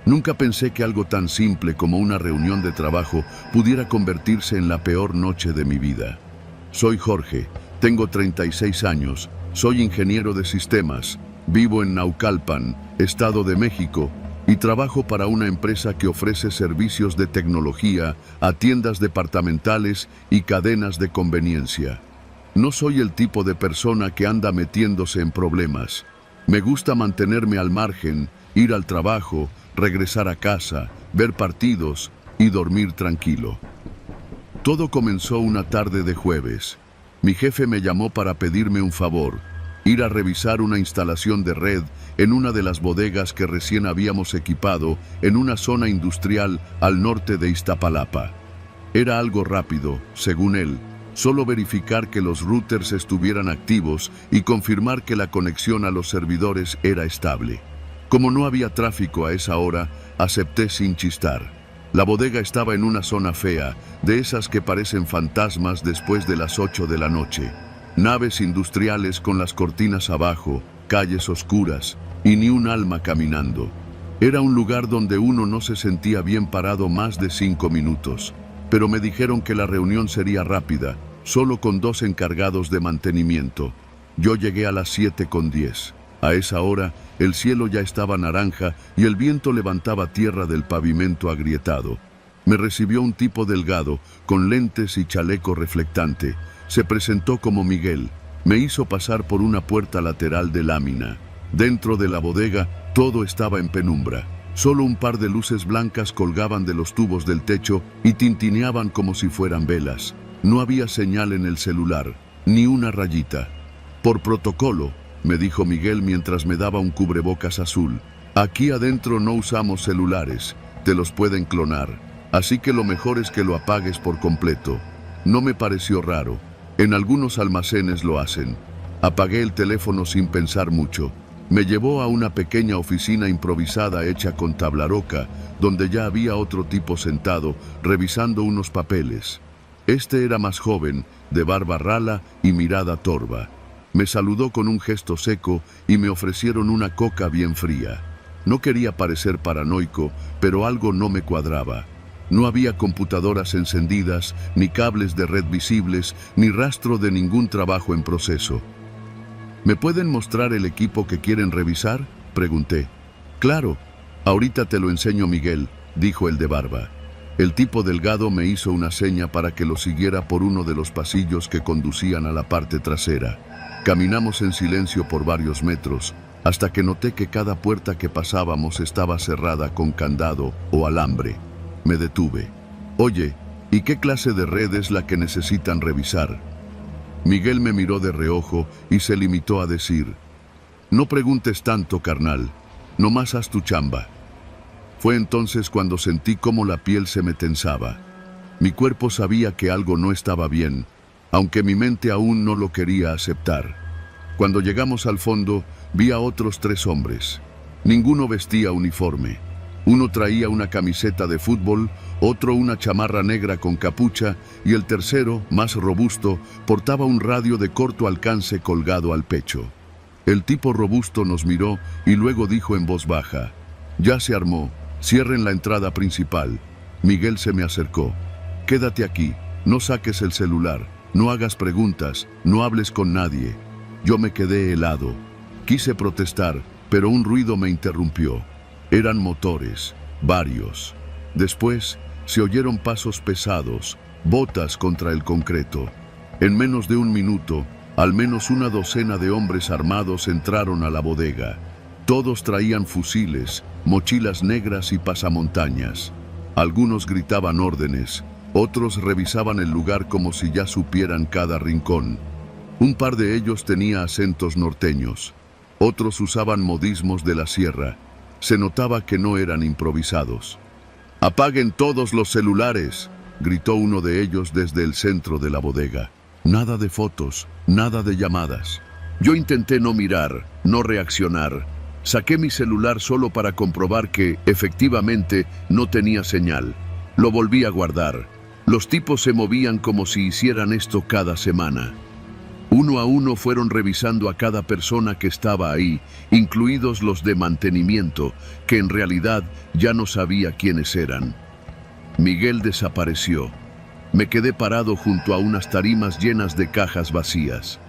Nunca pensé que algo tan simple como una reunión de trabajo pudiera convertirse en la peor noche de mi vida. Soy Jorge, tengo 36 años, soy ingeniero de sistemas, vivo en Naucalpan, Estado de México, y trabajo para una empresa que ofrece servicios de tecnología a tiendas departamentales y cadenas de conveniencia. No soy el tipo de persona que anda metiéndose en problemas. Me gusta mantenerme al margen, ir al trabajo, regresar a casa, ver partidos y dormir tranquilo. Todo comenzó una tarde de jueves. Mi jefe me llamó para pedirme un favor, ir a revisar una instalación de red en una de las bodegas que recién habíamos equipado en una zona industrial al norte de Iztapalapa. Era algo rápido, según él, solo verificar que los routers estuvieran activos y confirmar que la conexión a los servidores era estable. Como no había tráfico a esa hora, acepté sin chistar. La bodega estaba en una zona fea, de esas que parecen fantasmas después de las 8 de la noche. Naves industriales con las cortinas abajo, calles oscuras y ni un alma caminando. Era un lugar donde uno no se sentía bien parado más de 5 minutos. Pero me dijeron que la reunión sería rápida, solo con 2 encargados de mantenimiento. Yo llegué a las 7:10. A esa hora, el cielo ya estaba naranja y el viento levantaba tierra del pavimento agrietado. Me recibió un tipo delgado, con lentes y chaleco reflectante. Se presentó como Miguel. Me hizo pasar por una puerta lateral de lámina. Dentro de la bodega, todo estaba en penumbra. Solo un par de luces blancas colgaban de los tubos del techo y tintineaban como si fueran velas. No había señal en el celular, ni una rayita. Por protocolo, me dijo Miguel mientras me daba un cubrebocas azul. Aquí adentro no usamos celulares, te los pueden clonar, así que lo mejor es que lo apagues por completo. No me pareció raro, en algunos almacenes lo hacen. Apagué el teléfono sin pensar mucho. Me llevó a una pequeña oficina improvisada hecha con tabla roca, donde ya había otro tipo sentado, revisando unos papeles. Este era más joven, de barba rala y mirada torva. Me saludó con un gesto seco y me ofrecieron una coca bien fría. No quería parecer paranoico, pero algo no me cuadraba. No había computadoras encendidas, ni cables de red visibles, ni rastro de ningún trabajo en proceso. ¿Me pueden mostrar el equipo que quieren revisar?, pregunté. Claro, ahorita te lo enseño, Miguel, dijo el de barba. El tipo delgado me hizo una seña para que lo siguiera por uno de los pasillos que conducían a la parte trasera. Caminamos en silencio por varios metros, hasta que noté que cada puerta que pasábamos estaba cerrada con candado o alambre. Me detuve. Oye, ¿y qué clase de red es la que necesitan revisar? Miguel me miró de reojo y se limitó a decir: no preguntes tanto, carnal, nomás haz tu chamba. Fue entonces cuando sentí cómo la piel se me tensaba. Mi cuerpo sabía que algo no estaba bien, aunque mi mente aún no lo quería aceptar. Cuando llegamos al fondo, vi a otros 3 hombres. Ninguno vestía uniforme. Uno traía una camiseta de fútbol, otro una chamarra negra con capucha y el tercero, más robusto, portaba un radio de corto alcance colgado al pecho. El tipo robusto nos miró y luego dijo en voz baja: ya se armó, cierren la entrada principal. Miguel se me acercó. Quédate aquí, no saques el celular, no hagas preguntas, no hables con nadie. Yo me quedé helado. Quise protestar, pero un ruido me interrumpió. Eran motores, varios. Después se oyeron pasos pesados, botas contra el concreto. En menos de un minuto, al menos una docena de hombres armados entraron a la bodega. Todos traían fusiles, mochilas negras y pasamontañas. Algunos gritaban órdenes, otros revisaban el lugar como si ya supieran cada rincón. Un par de ellos tenía acentos norteños, otros usaban modismos de la sierra. Se notaba que no eran improvisados. «¡Apaguen todos los celulares!», gritó uno de ellos desde el centro de la bodega. Nada de fotos, nada de llamadas. Yo intenté no mirar, no reaccionar. Saqué mi celular solo para comprobar que, efectivamente, no tenía señal. Lo volví a guardar. Los tipos se movían como si hicieran esto cada semana. Uno a uno fueron revisando a cada persona que estaba ahí, incluidos los de mantenimiento, que en realidad ya no sabía quiénes eran. Miguel desapareció. Me quedé parado junto a unas tarimas llenas de cajas vacías.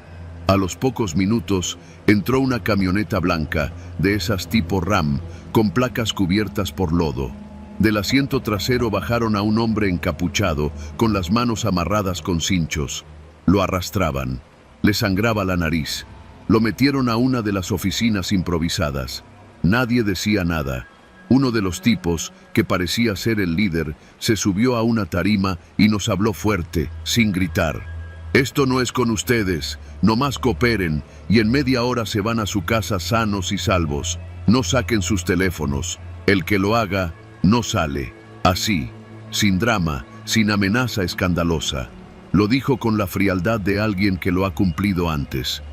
A los pocos minutos entró una camioneta blanca, de esas tipo RAM, con placas cubiertas por lodo. Del asiento trasero bajaron a un hombre encapuchado, con las manos amarradas con cinchos. Lo arrastraban. Le sangraba la nariz. Lo metieron a una de las oficinas improvisadas. Nadie decía nada. Uno de los tipos, que parecía ser el líder, se subió a una tarima y nos habló fuerte, sin gritar. «Esto no es con ustedes, nomás cooperen y en media hora se van a su casa sanos y salvos. No saquen sus teléfonos. El que lo haga, no sale. Así, sin drama, sin amenaza escandalosa». Lo dijo con la frialdad de alguien que lo ha cumplido antes.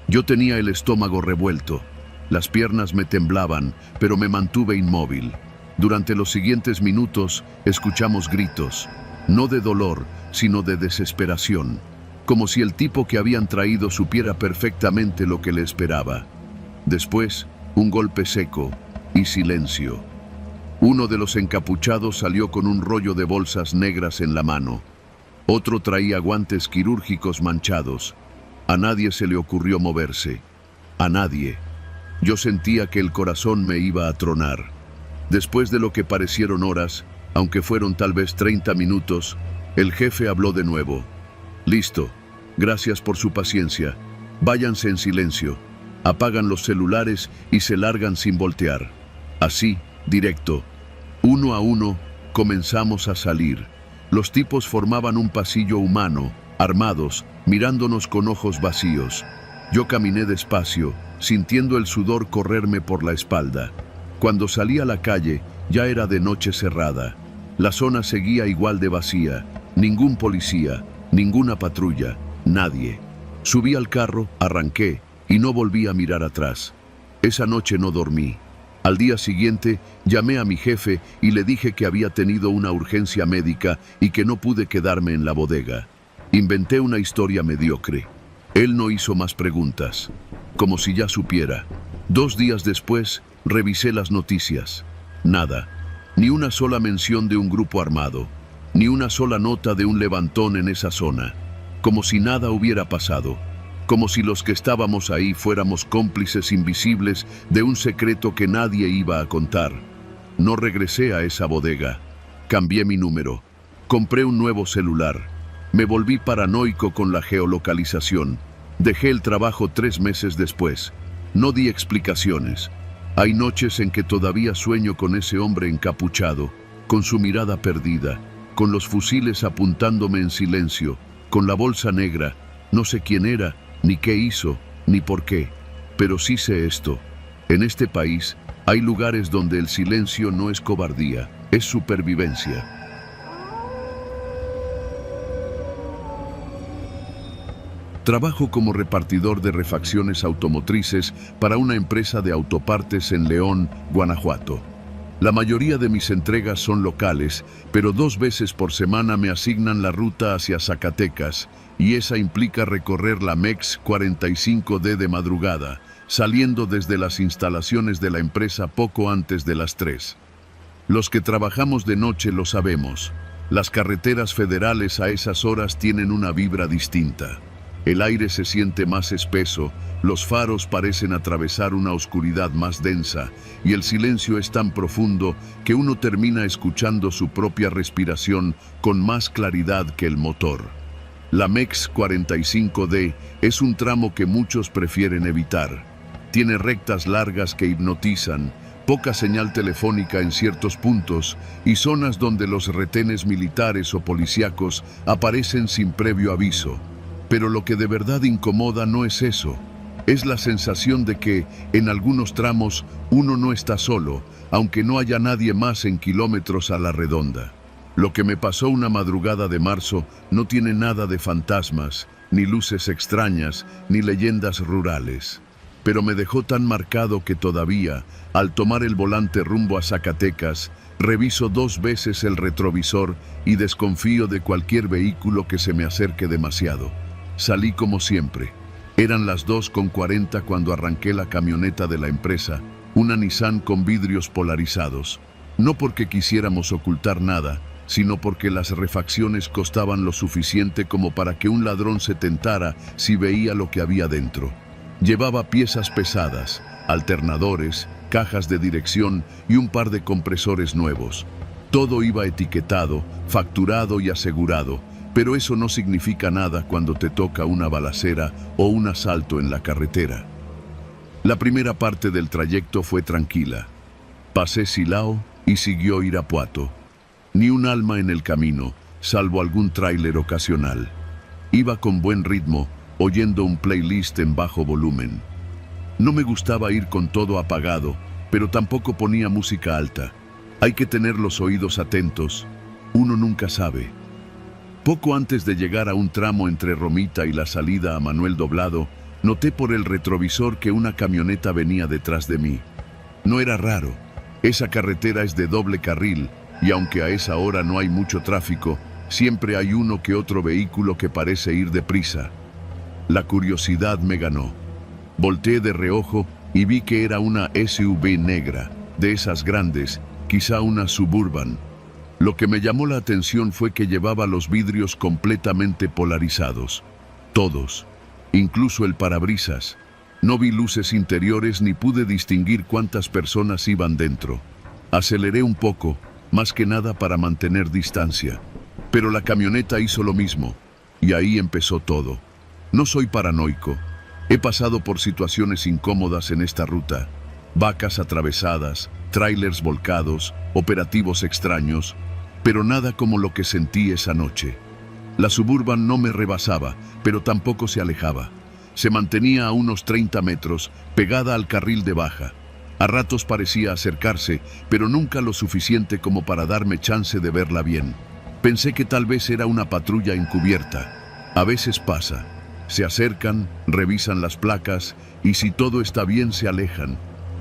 Yo tenía el estómago revuelto. Las piernas me temblaban, pero me mantuve inmóvil. Durante los siguientes minutos escuchamos gritos, no de dolor, sino de desesperación, como si el tipo que habían traído supiera perfectamente lo que le esperaba. Después, un golpe seco y silencio. Uno de los encapuchados salió con un rollo de bolsas negras en la mano. Otro traía guantes quirúrgicos manchados. A nadie se le ocurrió moverse. A nadie. Yo sentía que el corazón me iba a tronar. Después de lo que parecieron horas, aunque fueron tal vez 30 minutos, el jefe habló de nuevo. «Listo. Gracias por su paciencia. Váyanse en silencio. Apagan los celulares y se largan sin voltear». Así, directo. Uno a uno, comenzamos a salir. Los tipos formaban un pasillo humano, armados, mirándonos con ojos vacíos. Yo caminé despacio, sintiendo el sudor correrme por la espalda. Cuando salí a la calle, ya era de noche cerrada. La zona seguía igual de vacía. Ningún policía, ninguna patrulla, nadie. Subí al carro, arranqué y no volví a mirar atrás. Esa noche no dormí. Al día siguiente, llamé a mi jefe y le dije que había tenido una urgencia médica y que no pude quedarme en la bodega. Inventé una historia mediocre. Él no hizo más preguntas, como si ya supiera. 2 días después, revisé las noticias. Nada. Ni una sola mención de un grupo armado. Ni una sola nota de un levantón en esa zona. Como si nada hubiera pasado. Como si los que estábamos ahí fuéramos cómplices invisibles de un secreto que nadie iba a contar. No regresé a esa bodega. Cambié mi número. Compré un nuevo celular. Me volví paranoico con la geolocalización. Dejé el trabajo 3 meses después. No di explicaciones. Hay noches en que todavía sueño con ese hombre encapuchado, con su mirada perdida, con los fusiles apuntándome en silencio, con la bolsa negra. No sé quién era, ni qué hizo, ni por qué. Pero sí sé esto. En este país hay lugares donde el silencio no es cobardía, es supervivencia. Trabajo como repartidor de refacciones automotrices para una empresa de autopartes en León, Guanajuato. La mayoría de mis entregas son locales, pero 2 veces por semana me asignan la ruta hacia Zacatecas, y esa implica recorrer la MEX 45D de madrugada, saliendo desde las instalaciones de la empresa poco antes de las 3. Los que trabajamos de noche lo sabemos. Las carreteras federales a esas horas tienen una vibra distinta. El aire se siente más espeso, los faros parecen atravesar una oscuridad más densa y el silencio es tan profundo que uno termina escuchando su propia respiración con más claridad que el motor. La MEX 45D es un tramo que muchos prefieren evitar. Tiene rectas largas que hipnotizan, poca señal telefónica en ciertos puntos y zonas donde los retenes militares o policíacos aparecen sin previo aviso. Pero lo que de verdad incomoda no es eso. Es la sensación de que, en algunos tramos, uno no está solo, aunque no haya nadie más en kilómetros a la redonda. Lo que me pasó una madrugada de marzo no tiene nada de fantasmas, ni luces extrañas, ni leyendas rurales. Pero me dejó tan marcado que todavía, al tomar el volante rumbo a Zacatecas, reviso 2 veces el retrovisor y desconfío de cualquier vehículo que se me acerque demasiado. Salí como siempre. Eran las 2:40 cuando arranqué la camioneta de la empresa, una Nissan con vidrios polarizados. No porque quisiéramos ocultar nada, sino porque las refacciones costaban lo suficiente como para que un ladrón se tentara si veía lo que había dentro. Llevaba piezas pesadas, alternadores, cajas de dirección y un par de compresores nuevos. Todo iba etiquetado, facturado y asegurado, pero eso no significa nada cuando te toca una balacera o un asalto en la carretera. La primera parte del trayecto fue tranquila. Pasé Silao y siguió Irapuato. Ni un alma en el camino, salvo algún tráiler ocasional. Iba con buen ritmo, oyendo un playlist en bajo volumen. No me gustaba ir con todo apagado, pero tampoco ponía música alta. Hay que tener los oídos atentos, uno nunca sabe. Poco antes de llegar a un tramo entre Romita y la salida a Manuel Doblado, noté por el retrovisor que una camioneta venía detrás de mí. No era raro, esa carretera es de doble carril y aunque a esa hora no hay mucho tráfico, siempre hay uno que otro vehículo que parece ir deprisa. La curiosidad me ganó. Volteé de reojo y vi que era una SUV negra, de esas grandes, quizá una Suburban. Lo que me llamó la atención fue que llevaba los vidrios completamente polarizados. Todos, incluso el parabrisas. No vi luces interiores ni pude distinguir cuántas personas iban dentro. Aceleré un poco, más que nada para mantener distancia. Pero la camioneta hizo lo mismo, y ahí empezó todo. No soy paranoico. He pasado por situaciones incómodas en esta ruta. Vacas atravesadas, tráilers volcados, operativos extraños, pero nada como lo que sentí esa noche. La Suburban no me rebasaba, pero tampoco se alejaba. Se mantenía a unos 30 metros, pegada al carril de baja. A ratos parecía acercarse, pero nunca lo suficiente como para darme chance de verla bien. Pensé que tal vez era una patrulla encubierta. A veces pasa. Se acercan, revisan las placas y si todo está bien se alejan.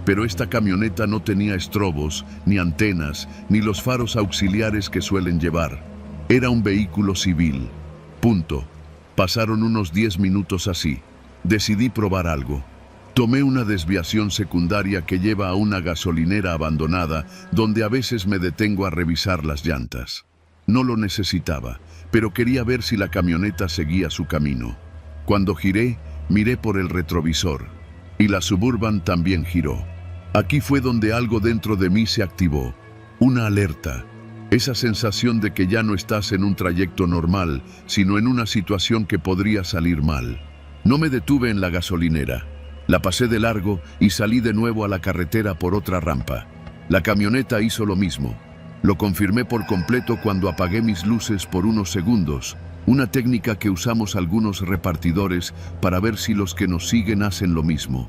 Pero esta camioneta no tenía estrobos, ni antenas, ni los faros auxiliares que suelen llevar. Era un vehículo civil. Punto. Pasaron unos 10 minutos así. Decidí probar algo. Tomé una desviación secundaria que lleva a una gasolinera abandonada, donde a veces me detengo a revisar las llantas. No lo necesitaba, pero quería ver si la camioneta seguía su camino. Cuando giré, miré por el retrovisor, y la Suburban también giró. Aquí fue donde algo dentro de mí se activó, una alerta. Esa sensación de que ya no estás en un trayecto normal, sino en una situación que podría salir mal. No me detuve en la gasolinera. La pasé de largo y salí de nuevo a la carretera por otra rampa. La camioneta hizo lo mismo. Lo confirmé por completo cuando apagué mis luces por unos segundos, una técnica que usamos algunos repartidores para ver si los que nos siguen hacen lo mismo.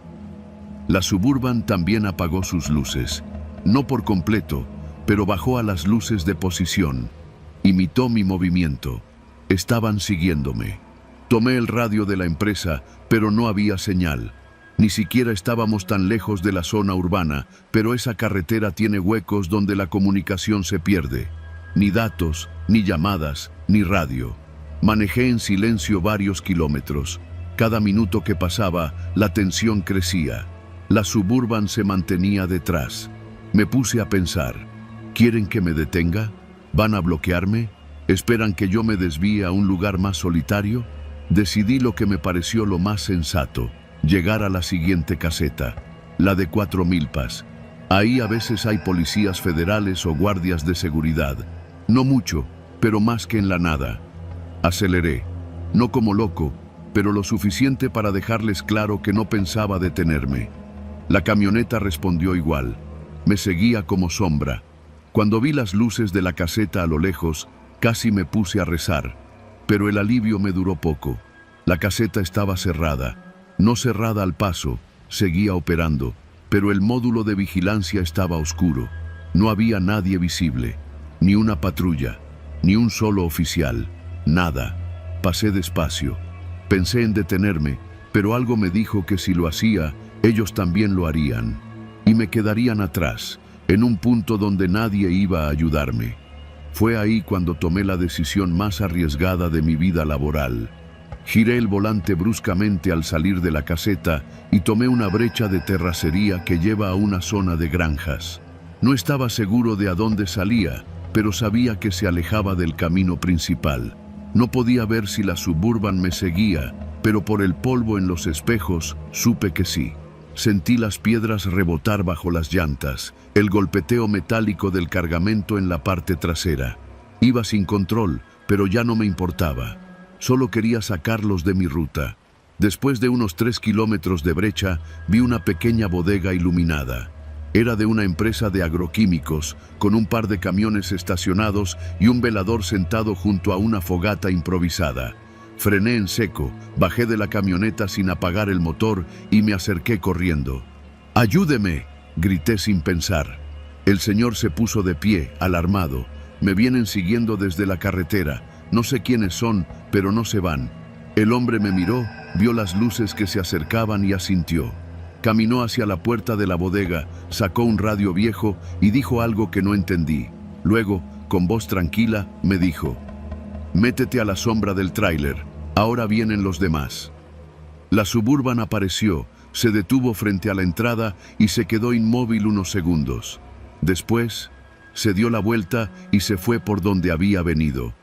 La Suburban también apagó sus luces. No por completo, pero bajó a las luces de posición. Imitó mi movimiento. Estaban siguiéndome. Tomé el radio de la empresa, pero no había señal. Ni siquiera estábamos tan lejos de la zona urbana, pero esa carretera tiene huecos donde la comunicación se pierde. Ni datos, ni llamadas, ni radio. Manejé en silencio varios kilómetros. Cada minuto que pasaba, la tensión crecía. La Suburban se mantenía detrás. Me puse a pensar, ¿quieren que me detenga? ¿Van a bloquearme? ¿Esperan que yo me desvíe a un lugar más solitario? Decidí lo que me pareció lo más sensato. Llegar a la siguiente caseta, la de Cuatro Milpas. Ahí a veces hay policías federales o guardias de seguridad. No mucho, pero más que en la nada. Aceleré, no como loco, pero lo suficiente para dejarles claro que no pensaba detenerme. La camioneta respondió igual. Me seguía como sombra. Cuando vi las luces de la caseta a lo lejos, casi me puse a rezar. Pero el alivio me duró poco. La caseta estaba cerrada. No cerrada al paso, seguía operando, pero el módulo de vigilancia estaba oscuro. No había nadie visible, ni una patrulla, ni un solo oficial, nada. Pasé despacio. Pensé en detenerme, pero algo me dijo que si lo hacía, ellos también lo harían. Y me quedarían atrás, en un punto donde nadie iba a ayudarme. Fue ahí cuando tomé la decisión más arriesgada de mi vida laboral. Giré el volante bruscamente al salir de la caseta y tomé una brecha de terracería que lleva a una zona de granjas. No estaba seguro de a dónde salía, pero sabía que se alejaba del camino principal. No podía ver si la Suburban me seguía, pero por el polvo en los espejos supe que sí. Sentí las piedras rebotar bajo las llantas, el golpeteo metálico del cargamento en la parte trasera. Iba sin control, pero ya no me importaba. Solo quería sacarlos de mi ruta. Después de unos 3 kilómetros de brecha, vi una pequeña bodega iluminada. Era de una empresa de agroquímicos, con un par de camiones estacionados y un velador sentado junto a una fogata improvisada. Frené en seco, bajé de la camioneta sin apagar el motor y me acerqué corriendo. ¡Ayúdeme!, grité sin pensar. El señor se puso de pie, alarmado. Me vienen siguiendo desde la carretera. No sé quiénes son, pero no se van. El hombre me miró, vio las luces que se acercaban y asintió. Caminó hacia la puerta de la bodega, sacó un radio viejo y dijo algo que no entendí. Luego, con voz tranquila, me dijo: «Métete a la sombra del tráiler, ahora vienen los demás». La Suburban apareció, se detuvo frente a la entrada y se quedó inmóvil unos segundos. Después, se dio la vuelta y se fue por donde había venido.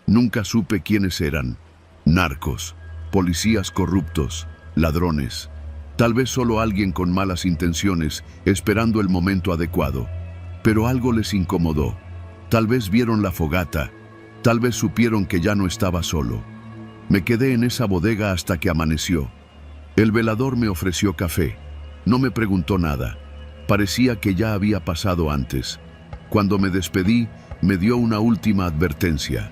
Nunca supe quiénes eran. Narcos, policías corruptos, ladrones. Tal vez solo alguien con malas intenciones, esperando el momento adecuado. Pero algo les incomodó. Tal vez vieron la fogata. Tal vez supieron que ya no estaba solo. Me quedé en esa bodega hasta que amaneció. El velador me ofreció café. No me preguntó nada. Parecía que ya había pasado antes. Cuando me despedí, me dio una última advertencia.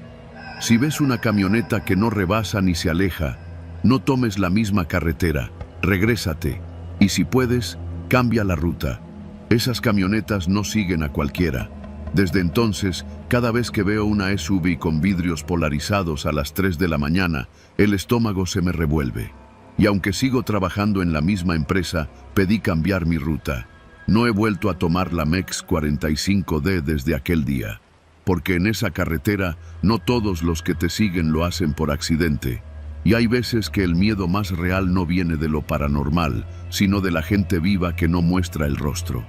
Si ves una camioneta que no rebasa ni se aleja, no tomes la misma carretera, regrésate. Y si puedes, cambia la ruta. Esas camionetas no siguen a cualquiera. Desde entonces, cada vez que veo una SUV con vidrios polarizados a las 3 de la mañana, el estómago se me revuelve. Y aunque sigo trabajando en la misma empresa, pedí cambiar mi ruta. No he vuelto a tomar la MEX 45D desde aquel día. Porque en esa carretera no todos los que te siguen lo hacen por accidente. Y hay veces que el miedo más real no viene de lo paranormal, sino de la gente viva que no muestra el rostro.